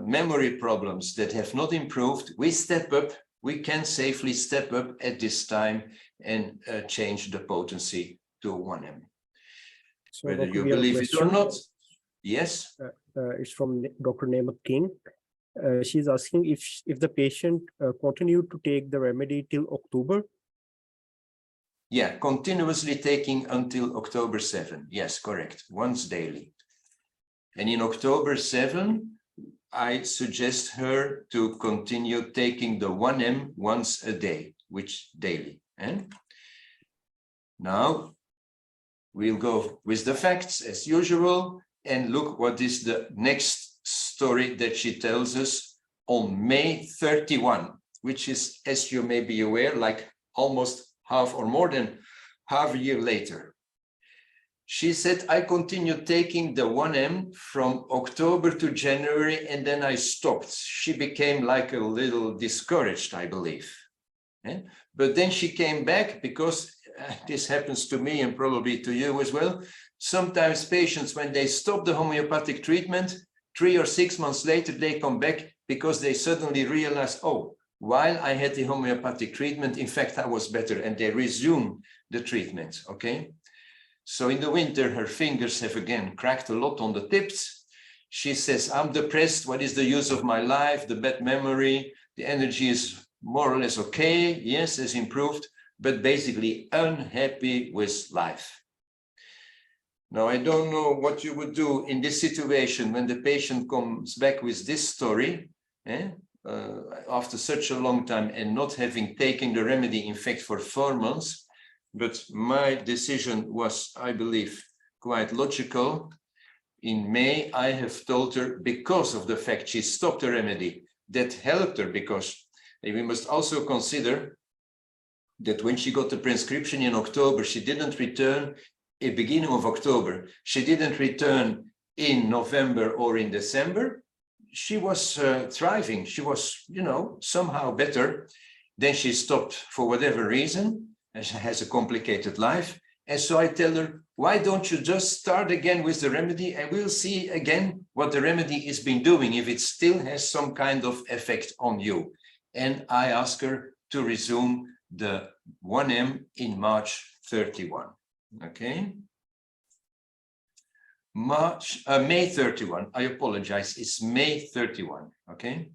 memory problems that have not improved. We step up, we can safely step up at this time and change the potency to 1M. So Whether Dr. you we have a believe it or question. not, yes. It's from Dr. Nemat King. She's asking if the patient continued to take the remedy till October. Yeah, continuously taking until October 7. Yes, correct. Once daily. And in October 7, I suggest her to continue taking the 1M once a day, which daily. Now, we'll go with the facts as usual and look what is the next story that she tells us on May 31, which is, as you may be aware, like almost half or more than half a year later. She said, I continued taking the 1M from October to January, and then I stopped. She became like a little discouraged, I believe. But then she came back because this happens to me and probably to you as well. Sometimes patients, when they stop the homeopathic treatment, 3 or 6 months later, they come back because they suddenly realize, oh, while I had the homeopathic treatment, in fact, I was better, and they resume the treatment, okay? So in the winter, her fingers have again cracked a lot on the tips. She says, I'm depressed. What is the use of my life? The bad memory, the energy is more or less okay. Yes, has improved, but basically unhappy with life. Now, I don't know what you would do in this situation when the patient comes back with this story, after such a long time and not having taken the remedy, in fact, for 4 months. But my decision was, I believe, quite logical. In May, I have told her, because of the fact she stopped the remedy, that helped her, because we must also consider that when she got the prescription in October, she didn't return at the beginning of October. She didn't return in November or in December. She was thriving. She was, somehow better. Then she stopped for whatever reason. And she has a complicated life. And so I tell her, why don't you just start again with the remedy, and we'll see again what the remedy has been doing, if it still has some kind of effect on you. And I ask her to resume the 1M in March 31. Okay. May 31. I apologize. It's May 31. Okay.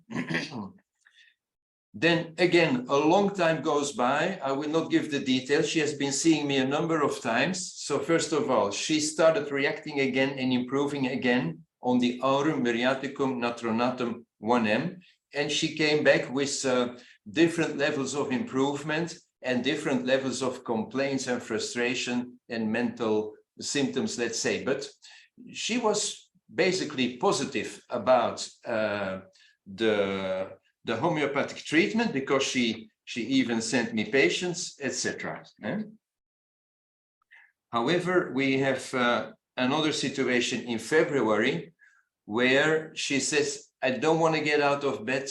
Then again, a long time goes by. I will not give the details. She has been seeing me a number of times. So first of all, she started reacting again and improving again on the aurum muriaticum natronatum 1M. And she came back with different levels of improvement and different levels of complaints and frustration and mental symptoms, let's say. But she was basically positive about the homeopathic treatment, because she even sent me patients, etc. However, we have another situation in February where she says, I don't want to get out of bed.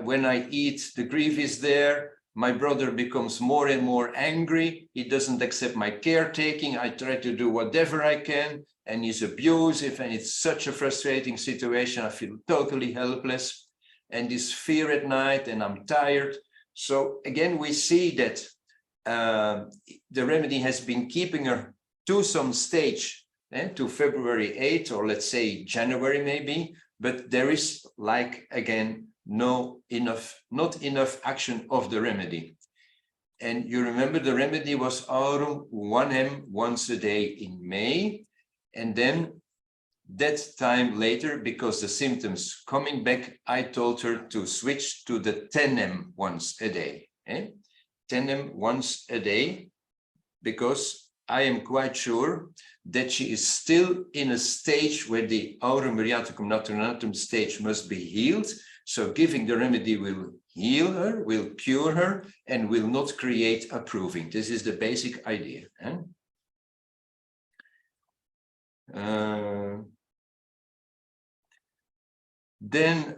When I eat, the grief is there. My brother becomes more and more angry. He doesn't accept my caretaking. I try to do whatever I can, and he's abusive, and it's such a frustrating situation. I feel totally helpless, and this fear at night, and I'm tired. So again, we see that the remedy has been keeping her to some stage, to February 8th, or let's say January maybe, but there is, like, again, not enough action of the remedy. And you remember the remedy was Aurum 1M once a day in May, and then that time later, because the symptoms coming back, I told her to switch to the 10M once a day. 10M once a day, because I am quite sure that she is still in a stage where the aurum muriaticum naturinatum stage must be healed. So giving the remedy will heal her, will cure her, and will not create a proving. This is the basic idea. Then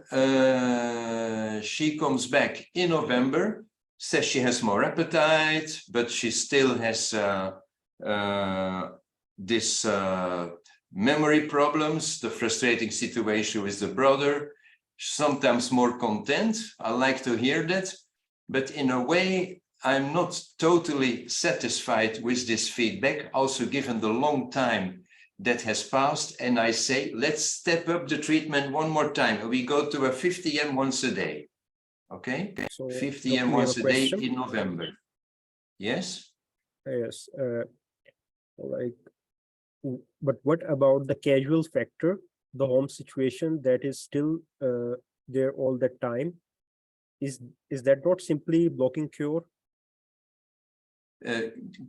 she comes back in November, says she has more appetite, but she still has this memory problems, the frustrating situation with the brother, sometimes more content. I like to hear that, but in a way, I'm not totally satisfied with this feedback, also given the long time that has passed. And I say, let's step up the treatment one more time. We go to a 50M once a day. Okay, So 50M once a day in November. Yes? Yes. Like, but what about the casual factor, the home situation that is still there all the time? Is that not simply blocking cure?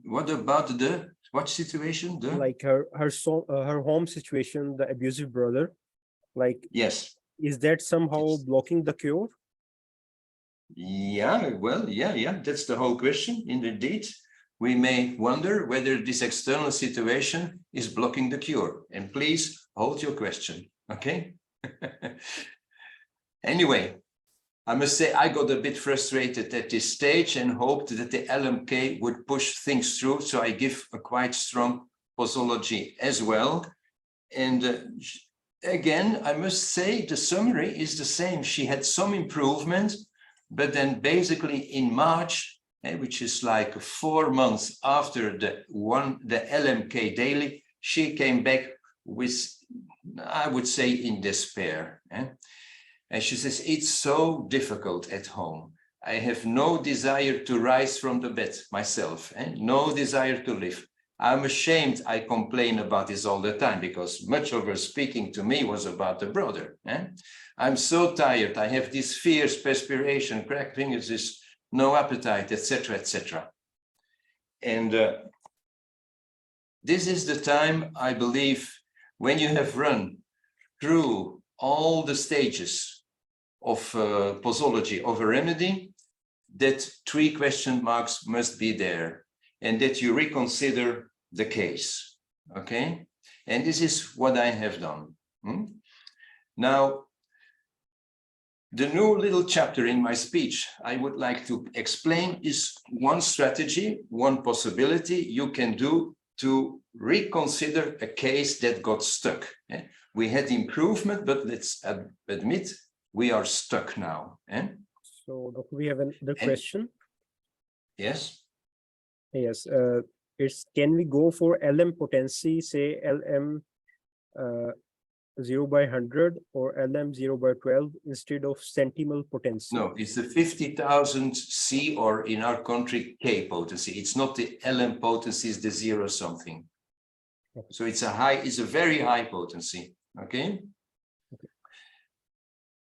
What about what situation? Like her home situation, the abusive brother. Like, yes. Is that somehow blocking the cure? Yeah, well, yeah, that's the whole question. Indeed, we may wonder whether this external situation is blocking the cure. And please hold your question, okay? Anyway, I must say I got a bit frustrated at this stage and hoped that the LMK would push things through. So I give a quite strong posology as well. And again, I must say the summary is the same. She had some improvement, but then basically in March, which is like 4 months after the LMK daily, she came back with, I would say, in despair. And she says, it's so difficult at home. I have no desire to rise from the bed myself, no desire to live. I'm ashamed I complain about this all the time because much of her speaking to me was about the brother. I'm so tired. I have these fears, perspiration, cracked fingers, no appetite, etc., etc. And this is the time, I believe, when you have run through all the stages of posology of a remedy, that 3 question marks must be there and that you reconsider the case, okay? And this is what I have done. Now, the new little chapter in my speech I would like to explain is one strategy, one possibility you can do to reconsider a case that got stuck. We had improvement, but let's admit we are stuck now. So, Doctor, we have another question. Yes. Yes. It's, can we go for LM potency, say LM 0/100 or LM 0/12 instead of centimal potency? No, it's the 50,000 C, or in our country, K potency. It's not the LM potency, it's the 0 something. Okay. So it's a very high potency, okay?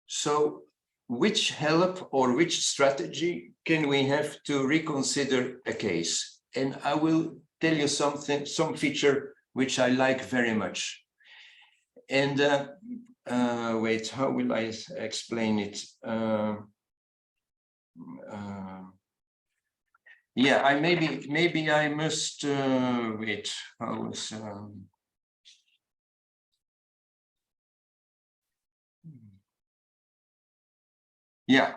So which help or which strategy can we have to reconsider a case? And I will tell you some feature which I like very much. And wait, how will I explain it? Yeah, maybe I must wait. How is Yeah,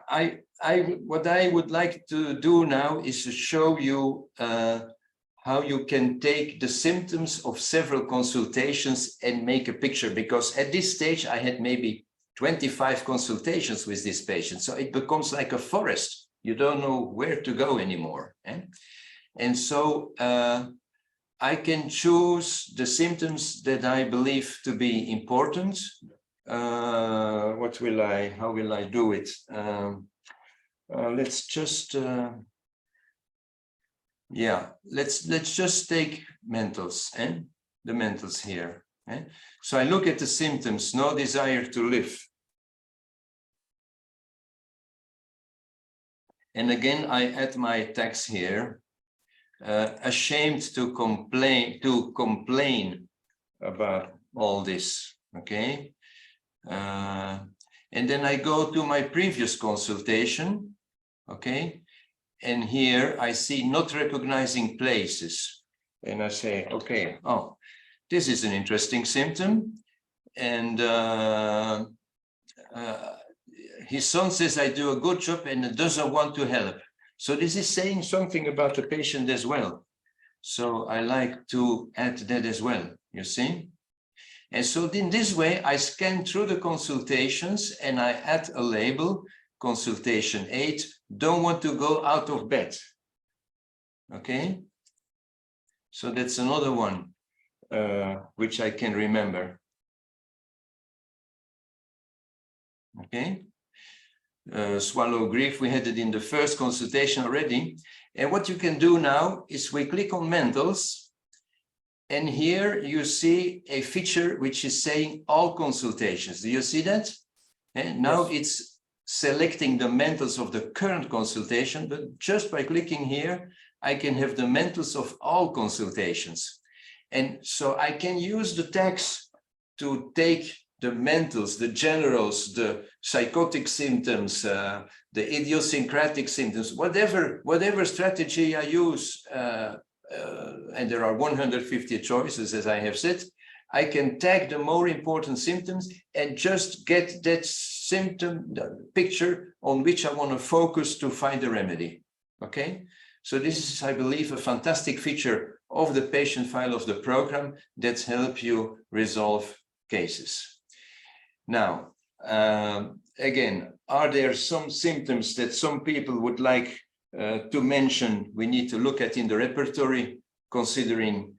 what I would like to do now is to show you how you can take the symptoms of several consultations and make a picture, because at this stage I had maybe 25 consultations with this patient. So it becomes like a forest. You don't know where to go anymore. And so I can choose the symptoms that I believe to be important. How will I do it? Let's just, let's just take mentals, the mentals here. So I look at the symptoms: no desire to live. And again, I add my tags here. Ashamed to complain about all this, okay? And then I go to my previous consultation, okay? And here I see not recognizing places. And I say, okay, oh, this is an interesting symptom. And his son says I do a good job and doesn't want to help. So this is saying something about the patient as well. So I like to add that as well, you see? And so in this way, I scan through the consultations and I add a label, consultation 8, don't want to go out of bed. Okay? So that's another one, which I can remember. Okay? Swallow grief, we had it in the first consultation already. And what you can do now is we click on mentals, and here you see a feature which is saying all consultations. Do you see that? And now yes. It's selecting the mentals of the current consultation, but just by clicking here, I can have the mentals of all consultations. And so I can use the tags to take the mentals, the generals, the psychotic symptoms, the idiosyncratic symptoms, whatever strategy I use, and there are 150 choices, as I have said, I can tag the more important symptoms and just get that symptom, the picture on which I want to focus to find a remedy. Okay? So this is, I believe, a fantastic feature of the patient file of the program that helps you resolve cases. Now, again, are there some symptoms that some people would like to mention we need to look at in the repertory, considering,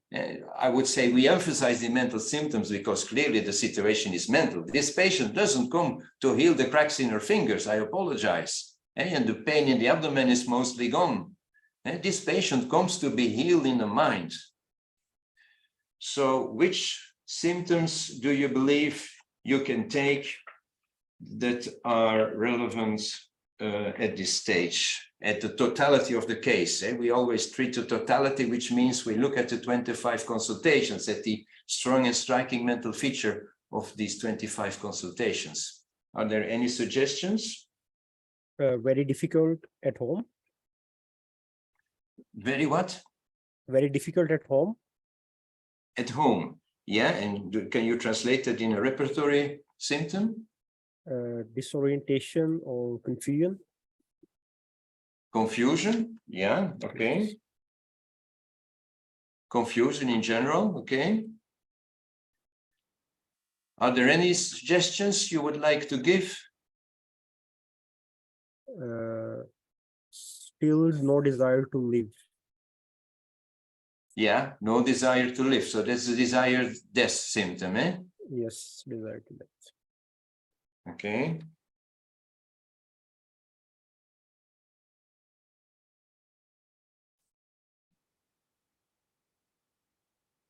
I would say we emphasize the mental symptoms because clearly the situation is mental. This patient doesn't come to heal the cracks in her fingers, I apologize. And the pain in the abdomen is mostly gone. This patient comes to be healed in the mind. So which symptoms do you believe you can take that are relevant at this stage, at the totality of the case? We always treat the totality, which means we look at the 25 consultations, at the strong and striking mental feature of these 25 consultations. Are there any suggestions? Very difficult at home. Very what? Very difficult at home. At home, yeah. And can you translate it in a repertory symptom? Disorientation or confusion. Confusion, yeah, okay. Confusion in general, okay. Are there any suggestions you would like to give? Still no desire to live. Yeah, no desire to live. So that's the desired death symptom, eh? Yes, desire to death. Okay.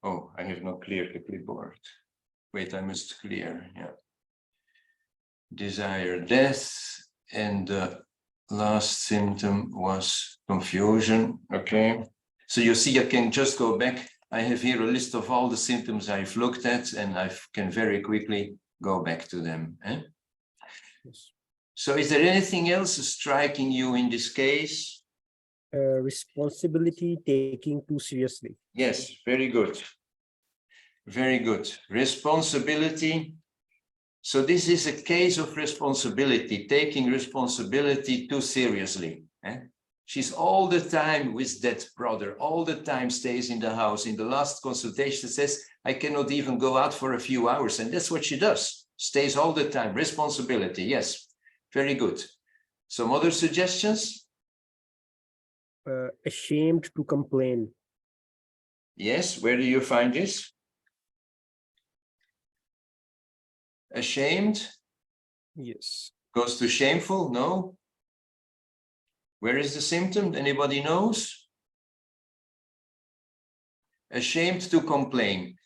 Oh, I have not cleared the clipboard. Wait, I must clear, yeah. Desire death, and the last symptom was confusion, okay. So you see, I can just go back. I have here a list of all the symptoms I've looked at, and I can very quickly go back to them. Yes. So is there anything else striking you in this case? Responsibility taking too seriously. Yes, very good. Very good. Responsibility So this is a case of responsibility, taking responsibility too seriously. She's all the time with that brother, all the time stays in the house. In the last consultation says, I cannot even go out for a few hours. And that's what she does, stays all the time. Responsibility, yes, very good. Some other suggestions? Ashamed to complain. Yes, where do you find this? Ashamed? Yes. Goes to shameful? No. Where is the symptom? Anybody knows? Ashamed to complain.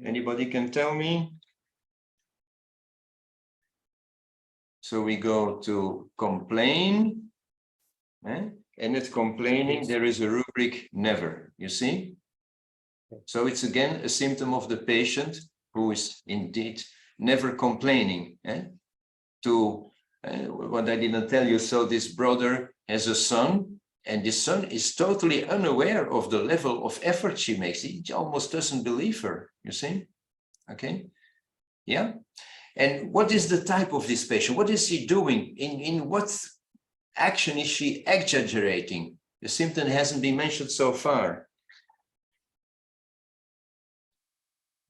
Anybody can tell me? So we go to complain. And at complaining, there is a rubric never, you see? So it's again a symptom of the patient who is indeed never complaining. What I didn't tell you, so this brother has a son, and this son is totally unaware of the level of effort she makes. He almost doesn't believe her, you see? Okay, yeah. And what is the type of this patient? What is she doing? In what action is she exaggerating? The symptom hasn't been mentioned so far.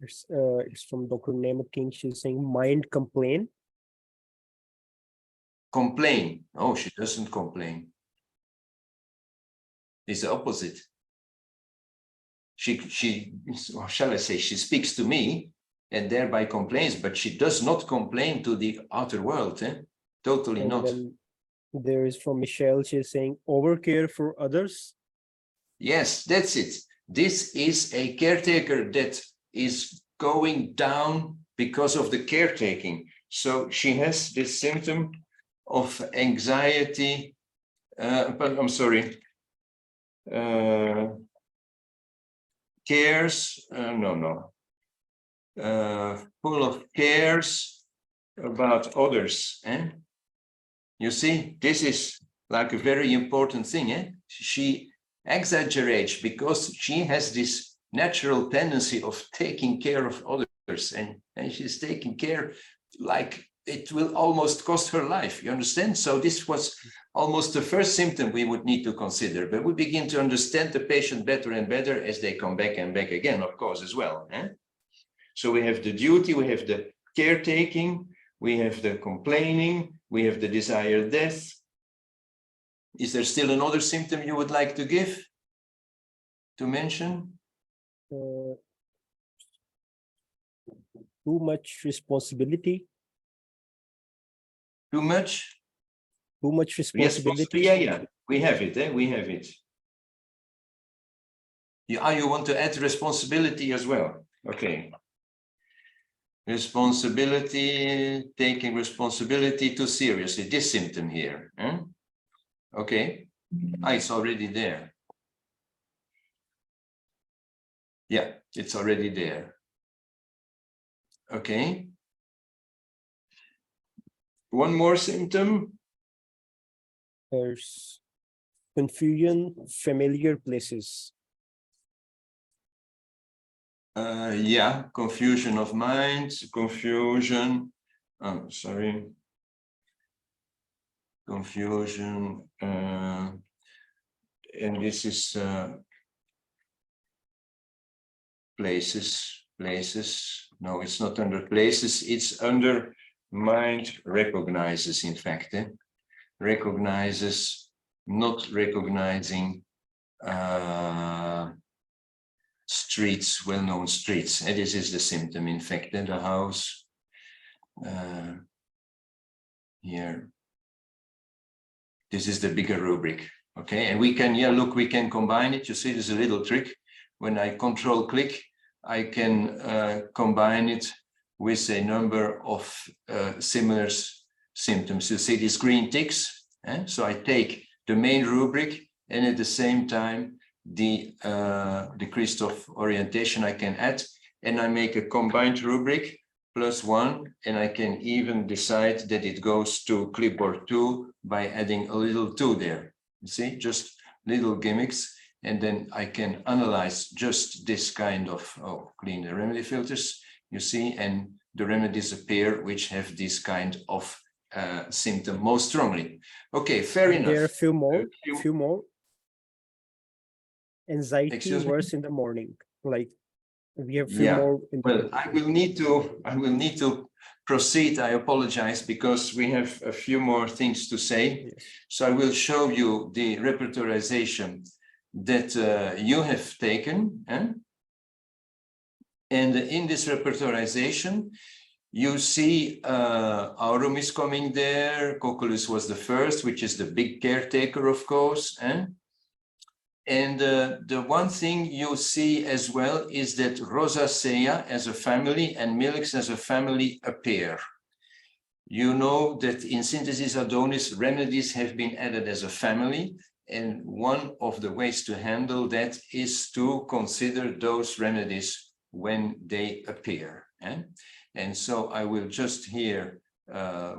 It's from Dr. Nema King. She's saying mind complain. Complain. Oh, she doesn't complain. It's the opposite. She, or shall I say, she speaks to me and thereby complains, but she does not complain to the outer world. Totally And not. then there is from Michelle. She's saying overcare for others. Yes, that's it. This is a caretaker that is going down because of the caretaking. So she has this symptom of anxiety, but I'm sorry, cares, full of cares about others. You see, this is like a very important thing. She exaggerates because she has this natural tendency of taking care of others, and she's taking care like it will almost cost her life, you understand? So this was almost the first symptom we would need to consider, but we begin to understand the patient better and better as they come back and back again, of course, as well. So we have the duty, we have the caretaking, we have the complaining, we have the desired death. Is there still another symptom you would like to give, to mention? Too much responsibility. Too much? Too much responsibility. Yes, yeah. We have it, we have it. You want to add responsibility as well? Okay. Responsibility, taking responsibility too seriously, this symptom here. Okay, it's already there. Yeah, it's already there. Okay. One more symptom. There's confusion, familiar places. Yeah, confusion of mind, confusion. Sorry. Confusion. And this is places. No, it's not under places. It's under mind recognizes, in fact. Recognizes, not recognizing streets, well-known streets. And this is the symptom, in fact, in the house here. This is the bigger rubric, okay? And we can, yeah, look, we can combine it. You see, there's a little trick. When I control click, I can combine it with a number of similar symptoms. You see these green ticks. So I take the main rubric, and at the same time, the decrease of orientation I can add, and I make a combined rubric +1, and I can even decide that it goes to clipboard 2 by adding a little 2 there. You see, just little gimmicks. and then I can analyze just this kind of, clean the remedy filters, you see, and the remedies appear which have this kind of symptom most strongly. Okay, fair enough. There are a few more. Anxiety Excuse me? worse in the morning. Like we have few more in the well, I will need to proceed. I apologize because we have a few more things to say. Yes. So I will show you the repertorization that you have taken. And in this repertorization, you see Aurum is coming there. Coculus was the first, which is the big caretaker, of course. And the one thing you see as well is that Rosacea as a family and Milix as a family appear. You know that in Synthesis Adonis, remedies have been added as a family. And one of the ways to handle that is to consider those remedies when they appear. And so I will just here,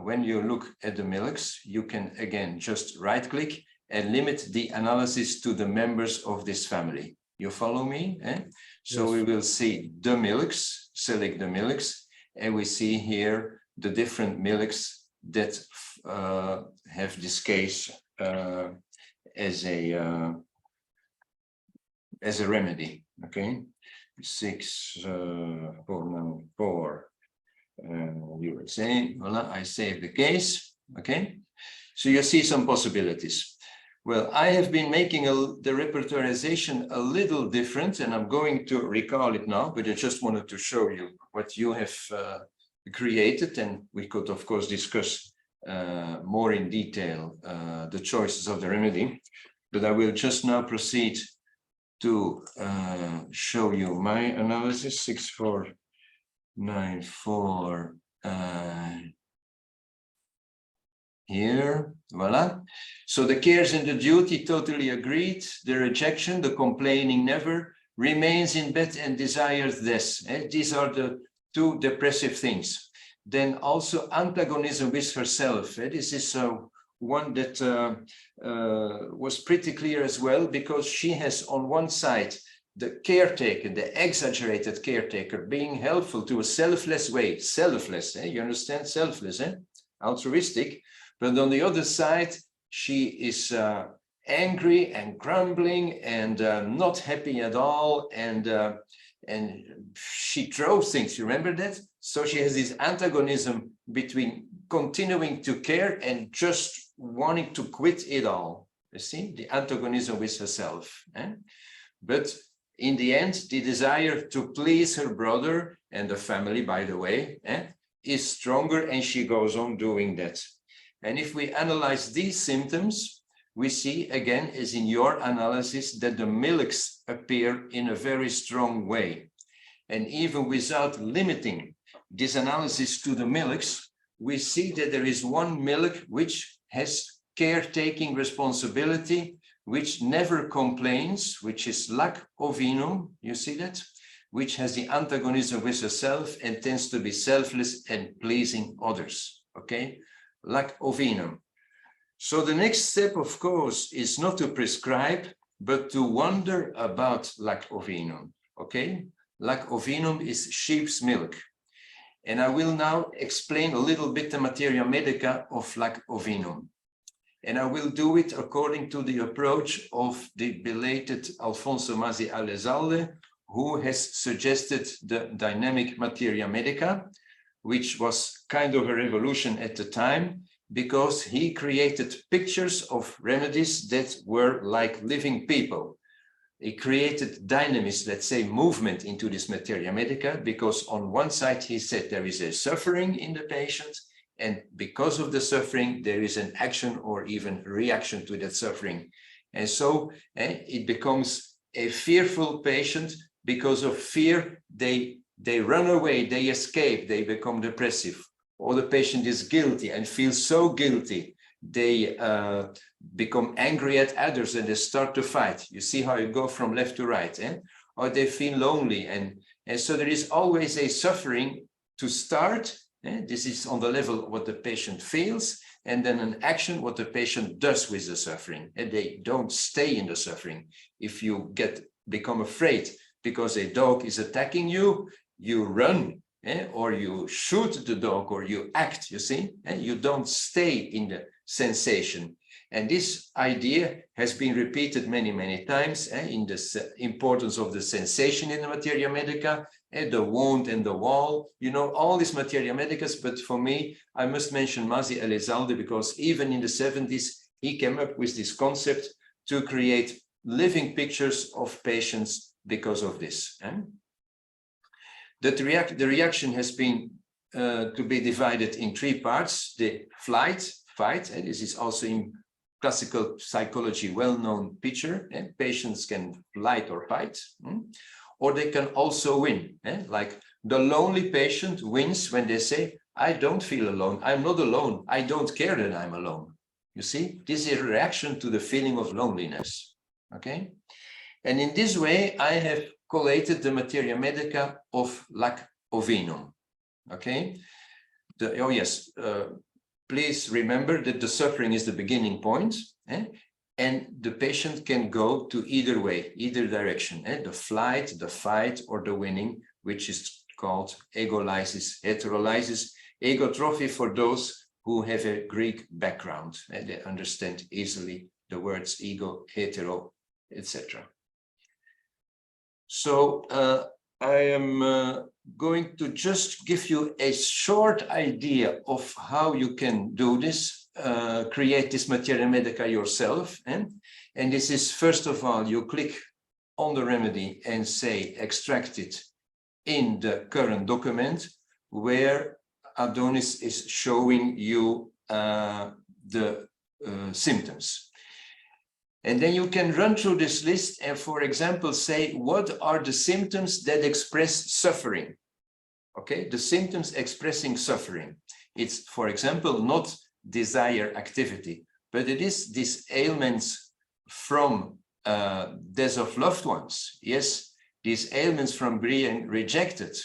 when you look at the Milix, you can again just right click and limit the analysis to the members of this family. You follow me? So Yes. we will see the Milix, select the Milix, and we see here the different Milix that have this case as a remedy. Okay, 64994 USA. Voila, I save the case. Okay, so you see some possibilities. Well, I have been making the repertorization a little different, and I'm going to recall it now, but I just wanted to show you what you have created, and we could, of course, discuss more in detail the choices of the remedy, but I will just now proceed to show you my analysis, 6494 here, voila. So the cares and the duty totally agreed, the rejection, the complaining never, remains in bed and desires this. These are the two depressive things. Then also antagonism with herself. This is one that was pretty clear as well, because she has on one side the caretaker, the exaggerated caretaker, being helpful to a selfless way, selfless, you understand, selfless, altruistic. But on the other side, she is angry and grumbling and not happy at all, and she throws things. You remember that? So she has this antagonism between continuing to care and just wanting to quit it all. You see, the antagonism with herself. But in the end, the desire to please her brother and the family, by the way, is stronger, and she goes on doing that. And if we analyze these symptoms, we see again, as in your analysis, that the Milix appear in a very strong way. And even without limiting this analysis to the Milix, we see that there is one Milix which has caretaking responsibility, which never complains, which is lac ovinum, you see that? Which has the antagonism with herself and tends to be selfless and pleasing others, okay? Lac ovinum. So the next step, of course, is not to prescribe, but to wonder about lac ovinum, okay? Lac ovinum is sheep's milk. And I will now explain a little bit the materia medica of lac ovinum. And I will do it according to the approach of the belated Alfonso Masi Alezalde, who has suggested the dynamic materia medica, which was kind of a revolution at the time, because he created pictures of remedies that were like living people. He created dynamism, let's say movement into this materia medica, because on one side he said there is a suffering in the patient, and because of the suffering, there is an action or even reaction to that suffering. And so it becomes a fearful patient. Because of fear, they run away, they escape, they become depressive. Or the patient is guilty and feels so guilty, they become angry at others and they start to fight. You see how you go from left to right, or they feel lonely. And so there is always a suffering to start. This is on the level of what the patient feels. and then an action, what the patient does with the suffering. And they don't stay in the suffering. If you become afraid because a dog is attacking you, you run, or you shoot the dog, or you act, you see, you don't stay in the sensation. And this idea has been repeated many, many times in the importance of the sensation in the materia medica, the wound and the wall, you know, all these materia medicas. But for me, I must mention Masi Elizalde, because even in the 70s, he came up with this concept to create living pictures of patients because of this. The reaction has been to be divided in three parts: the flight, fight, and this is also in classical psychology well-known picture, and patients can flight or fight, or they can also win. Like the lonely patient wins when they say, I don't feel alone, I'm not alone, I don't care that I'm alone. You see, this is a reaction to the feeling of loneliness. Okay, and in this way I have collated the materia medica of lac ovinum. Okay, please remember that the suffering is the beginning point, and the patient can go to either way, either direction, the flight, the fight, or the winning, which is called egolysis, heterolysis, egotrophy for those who have a Greek background, and they understand easily the words ego, hetero, etc. So I am going to just give you a short idea of how you can do this, create this materia medica yourself. And this is, first of all, you click on the remedy and say extract it in the current document, where Adonis is showing you the symptoms. And then you can run through this list and, for example, say, what are the symptoms that express suffering? Okay, the symptoms expressing suffering. It's, for example, not desire activity, but it is these ailments from death of loved ones. Yes, these ailments from being rejected.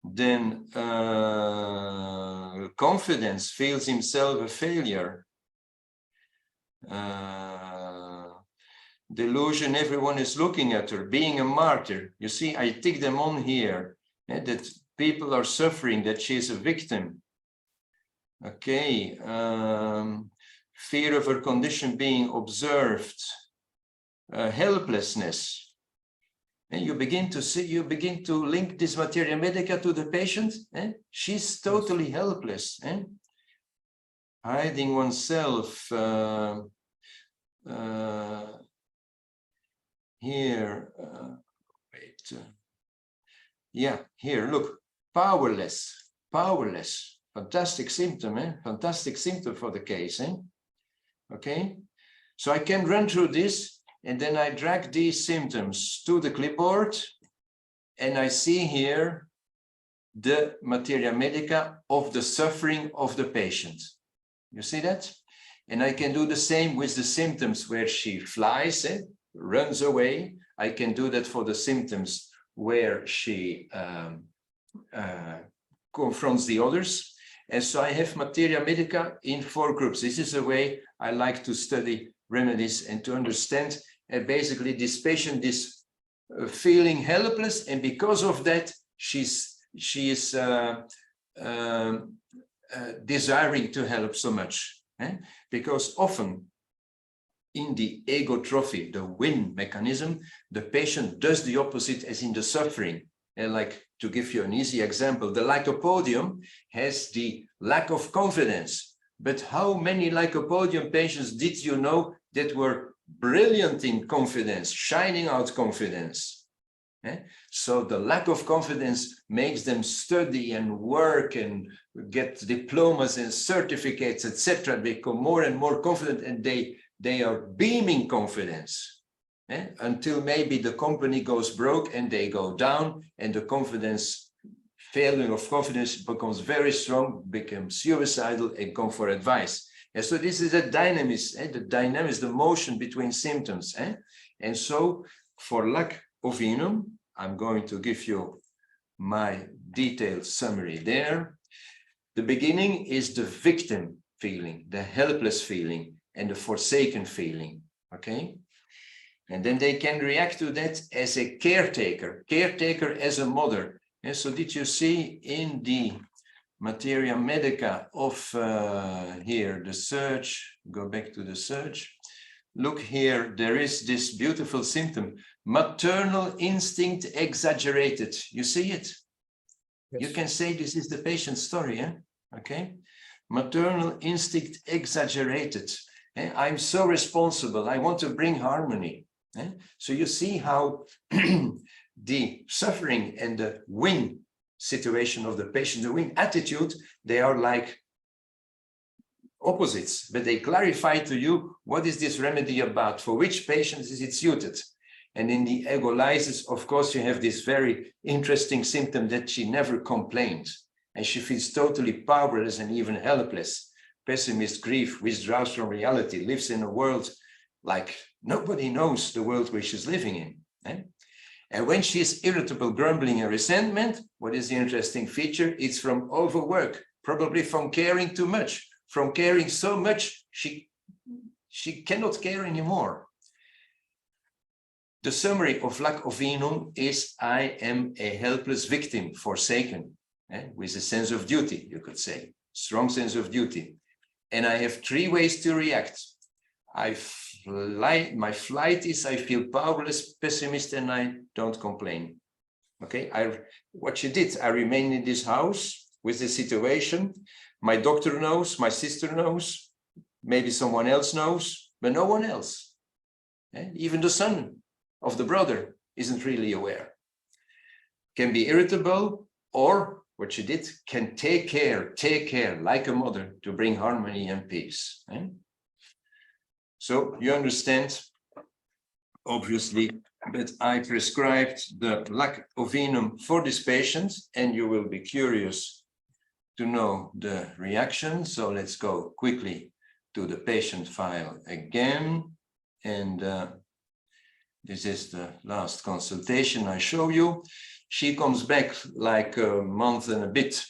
Then confidence, feels himself a failure. Delusion, everyone is looking at her, being a martyr. You see, I tick them on here, that people are suffering, that she is a victim. Okay, fear of her condition being observed, helplessness. And you begin to see, you begin to link this materia medica to the patient. She's totally helpless. Hiding oneself. Here, yeah, here, look, powerless, powerless. Fantastic symptom, fantastic symptom for the case. Okay, so I can run through this, and then I drag these symptoms to the clipboard, and I see here the materia medica of the suffering of the patient. You see that? And I can do the same with the symptoms where she flies, runs away. I can do that for the symptoms where she confronts the others. And so I have materia medica in 4 groups. This is the way I like to study remedies and to understand basically this patient is feeling helpless, and because of that she is desiring to help so much. Because often in the egotrophy, the win mechanism, the patient does the opposite as in the suffering. And like, to give you an easy example, the lycopodium has the lack of confidence. But how many lycopodium patients did you know that were brilliant in confidence, shining out confidence? So the lack of confidence makes them study and work and get diplomas and certificates, etc. Become more and more confident, and they are beaming confidence. Until maybe the company goes broke and they go down, and the confidence, failure of confidence becomes very strong, becomes suicidal, and come for advice. And so this is a dynamism, the dynamism, the motion between symptoms. And so for lac ovinum, I'm going to give you my detailed summary there. The beginning is the victim feeling, the helpless feeling, and the forsaken feeling, okay? And then they can react to that as a caretaker as a mother. And so did you see in the Materia Medica of here, the search, go back to the search. Look here, there is this beautiful symptom, maternal instinct exaggerated. You see it? Yes. You can say this is the patient's story, eh? Okay? Maternal instinct exaggerated. Eh? I'm so responsible. I want to bring harmony. Eh? So you see how the suffering and the win situation of the patient, the win attitude, they are like opposites, but they clarify to you what is this remedy about, for which patients is it suited. And in the egolysis, of course, you have this very interesting symptom that she never complained, and she feels totally powerless and even helpless. Pessimist, grief, withdraws from reality, lives in a world like nobody knows the world where she's living in. Eh? And when she's irritable, grumbling, and resentment, what is the interesting feature? It's from overwork, probably from caring too much, from caring so much, she cannot care anymore. The summary of lack of venum is, I am a helpless victim, forsaken, with a sense of duty, you could say, strong sense of duty. And I have three ways to react. My flight is, I feel powerless, pessimist, and I don't complain. Okay, what she did, I remain in this house with the situation. My doctor knows, my sister knows, maybe someone else knows, but no one else. Even the son of the brother isn't really aware. Can be irritable, or what she did, can take care like a mother to bring harmony and peace. So you understand, obviously, that I prescribed the lac ovinum for this patient, and you will be curious to know the reaction. So let's go quickly to the patient file again. And this is the last consultation I show you. She comes back like a month and a bit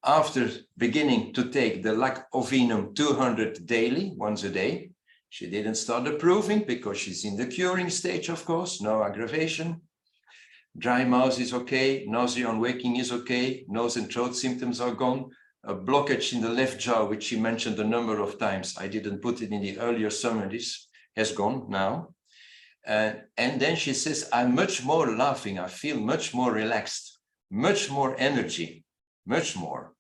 after beginning to take the lac ovinum 200 daily, once a day. She didn't start approving because she's in the curing stage, of course, no aggravation. Dry mouth is okay, nausea on waking is okay, nose and throat symptoms are gone. A blockage in the left jaw, which she mentioned a number of times, I didn't put it in the earlier summaries, has gone now. And then she says, I'm much more laughing, I feel much more relaxed, much more energy, much more.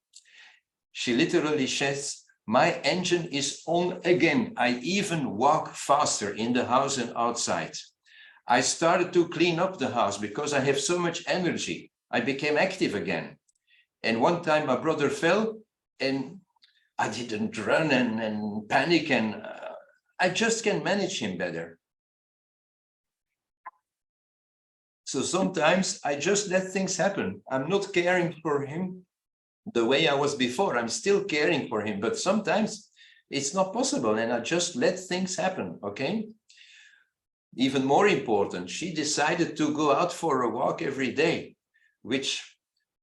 She literally says, my engine is on again. I even walk faster in the house and outside. I started to clean up the house because I have so much energy. I became active again. And one time my brother fell and I didn't run and panic, and I just can manage him better. So sometimes I just let things happen. I'm not caring for him the way I was before. I'm still caring for him, but sometimes it's not possible, and I just let things happen, okay? Even more important, she decided to go out for a walk every day, which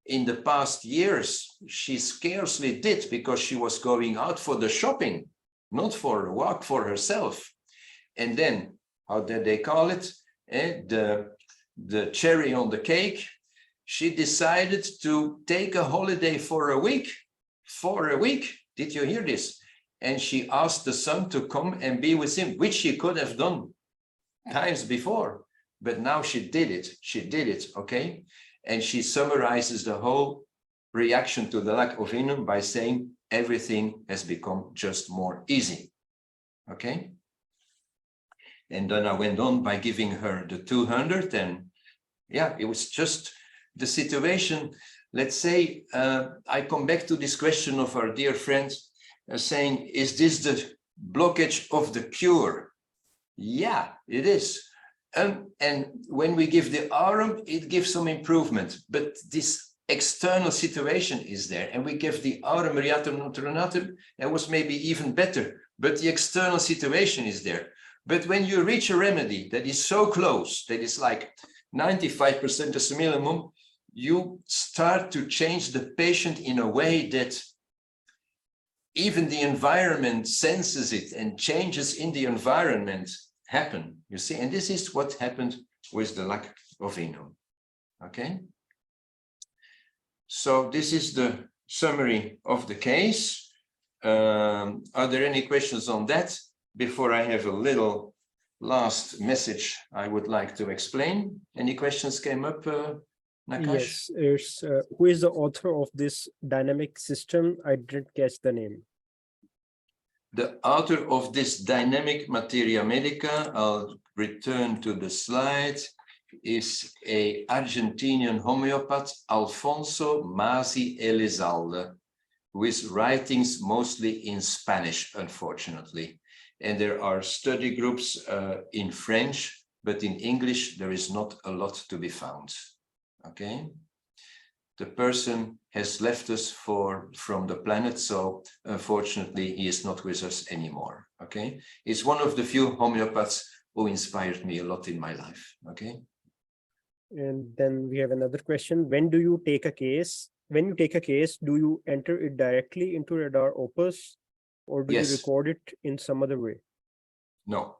in the past years she scarcely did because she was going out for the shopping, not for a walk for herself. And then, how did they call it? The cherry on the cake. She decided to take a holiday for a week. For a week, did you hear this? And she asked the son to come and be with him, which she could have done times before, but now she did it, okay? And she summarizes the whole reaction to the lac ovinum by saying, everything has become just more easy, okay? And then I went on by giving her the 200, and yeah, it was just the situation. Let's say I come back to this question of our dear friend saying, is this the blockage of the cure? Yeah, it is. And when we give the aurum, it gives some improvement, but this external situation is there, and we give the aurum reatum notronatum, it was maybe even better, but the external situation is there. But when you reach a remedy that is so close, that is like 95% as a minimum, you start to change the patient in a way that even the environment senses it and changes in the environment happen, you see, and this is what happened with the lac ovinum. Okay, so this is the summary of the case. Are there any questions on that before I have a little last message I would like to explain? Any questions came up, Nakash? Yes, it's who is the author of this dynamic system? I didn't catch the name. The author of this dynamic materia medica, I'll return to the slide, is a Argentinian homeopath, Alfonso Masi Elizalde, with writings mostly in Spanish, unfortunately. And there are study groups in French, but in English, there is not a lot to be found. Okay. The person has left us from the planet, so unfortunately, he is not with us anymore. Okay. It's one of the few homeopaths who inspired me a lot in my life. Okay. And then we have another question. When do you take a case? When you take a case, do you enter it directly into Radar Opus, or do you record it in some other way? No.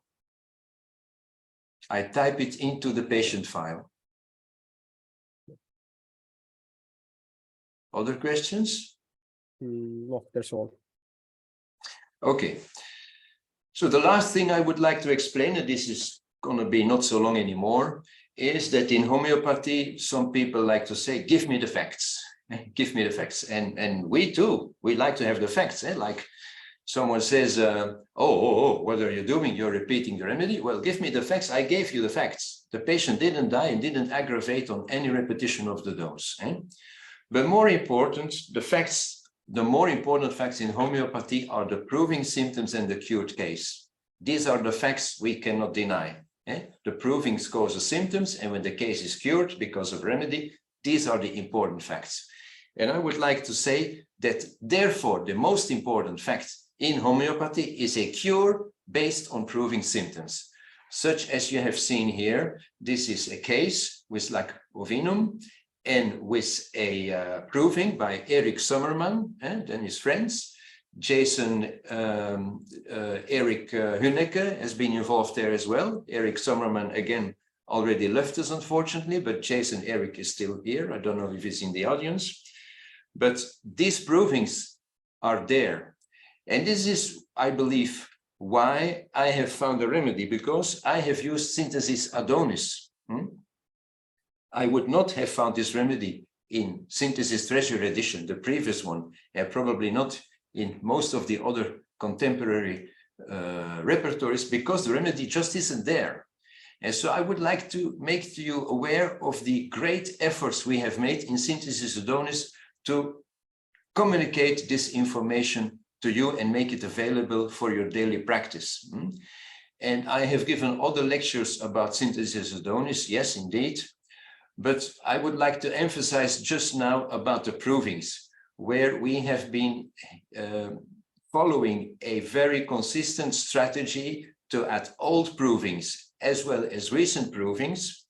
I type it into the patient file. Other questions? No, that's all. Okay. So the last thing I would like to explain, and this is going to be not so long anymore, is that in homeopathy, some people like to say, give me the facts. Give me the facts. And we too, we like to have the facts. Like someone says, what are you doing? You're repeating the remedy. Well, give me the facts. I gave you the facts. The patient didn't die and didn't aggravate on any repetition of the dose. But more important, the more important facts in homeopathy are the proving symptoms and the cured case. These are the facts we cannot deny. The proving causes symptoms, and when the case is cured because of remedy, these are the important facts. And I would like to say that, therefore, the most important fact in homeopathy is a cure based on proving symptoms. Such as you have seen here, this is a case with lac ovinum and with a proving by Erik Sommerman and his friends. Jason Erik Hunneke has been involved there as well. Erik Sommerman, again, already left us, unfortunately, but Jason Erik is still here. I don't know if he's in the audience. But these provings are there. And this is, I believe, why I have found a remedy, because I have used Synthesis Adonis. I would not have found this remedy in Synthesis Treasure Edition, the previous one, and probably not in most of the other contemporary repertories, because the remedy just isn't there. And so I would like to make you aware of the great efforts we have made in Synthesis Adonis to communicate this information to you and make it available for your daily practice. And I have given other lectures about Synthesis Adonis, yes, indeed. But I would like to emphasize just now about the provings, where we have been following a very consistent strategy to add old provings as well as recent provings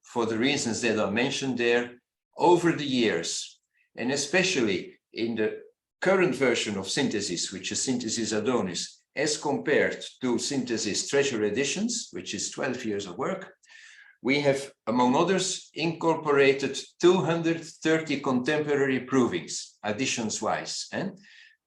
for the reasons that are mentioned there over the years. And especially in the current version of Synthesis, which is Synthesis Adonis, as compared to Synthesis Treasure Editions, which is 12 years of work, we have, among others, incorporated 230 contemporary provings, additions-wise, and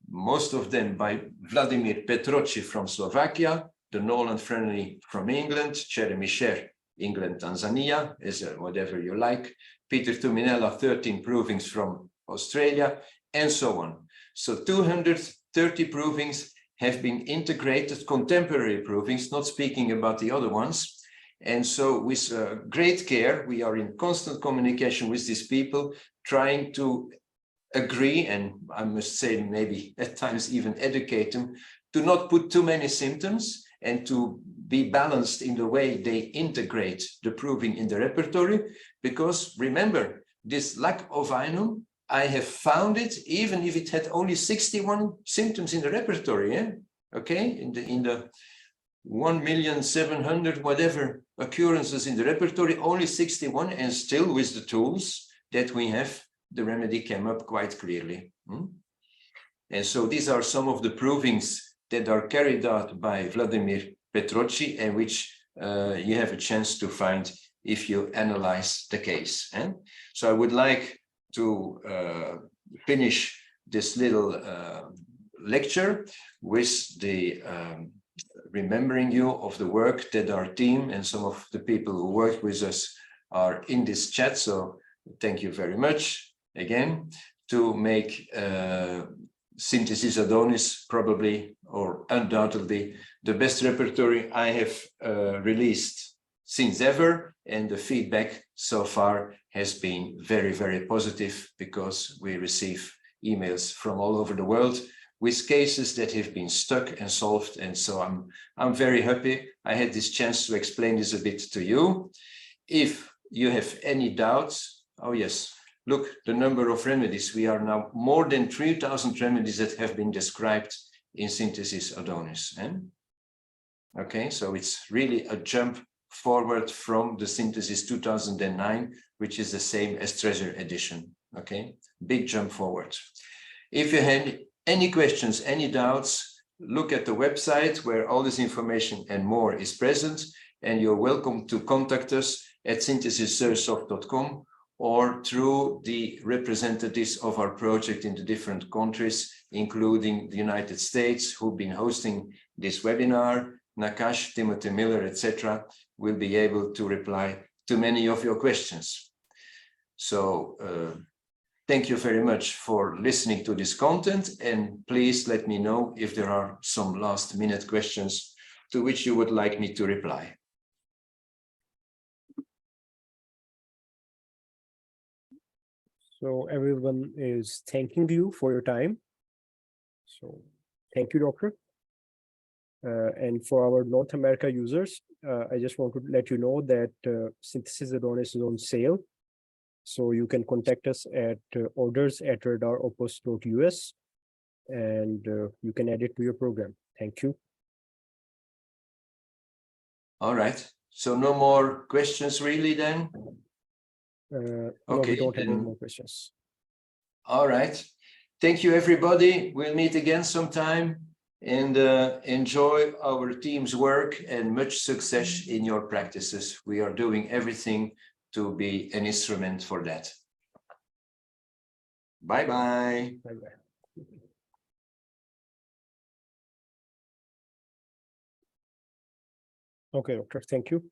most of them by Vladimir Petroci from Slovakia, the Nolan Frenny from England, Jeremy Sher, England, Tanzania, whatever you like, Peter Tuminella, 13 provings from Australia, and so on. So 230 provings have been integrated, contemporary provings, not speaking about the other ones. And so with great care, we are in constant communication with these people, trying to agree, and I must say maybe at times even educate them, to not put too many symptoms and to be balanced in the way they integrate the proving in the repertory. Because remember, this lac ovinum, I have found it even if it had only 61 symptoms in the repertory, okay, in the 1,700,000 whatever occurrences in the repertory, only 61, and still with the tools that we have, the remedy came up quite clearly. And so these are some of the provings that are carried out by Vladimir Petrocci and which you have a chance to find if you analyze the case. So I would like to finish this little lecture with the remembering you of the work that our team and some of the people who work with us are in this chat. So thank you very much again to make Synthesis Adonis probably or undoubtedly the best repertory I have released since ever, and the feedback so far has been very, very positive because we receive emails from all over the world with cases that have been stuck and solved. And so I'm very happy I had this chance to explain this a bit to you. If you have any doubts, oh yes, look, the number of remedies. We are now more than 3,000 remedies that have been described in Synthesis Adonis. Okay, so it's really a jump forward from the Synthesis 2009, which is the same as Treasure Edition. Okay, big jump forward. If you had any questions, any doubts, look at the website where all this information and more is present, and you're welcome to contact us at synthesissersoft.com or through the representatives of our project in the different countries, including the United States, who've been hosting this webinar. Nakash, Timothy Miller, etc., will be able to reply to many of your questions. So thank you very much for listening to this content, and please let me know if there are some last-minute questions to which you would like me to reply. So everyone is thanking you for your time. So thank you, Doctor. And for our North America users, I just want to let you know that Synthesis Adonis is on sale. So you can contact us at orders@radaropus.us and you can add it to your program. Thank you. All right. So no more questions really then? No, Okay, we don't have any more questions. All right. Thank you, everybody. We'll meet again sometime, and enjoy our team's work and much success in your practices. We are doing everything to be an instrument for that. Bye-bye. Bye-bye. Okay, Doctor, thank you.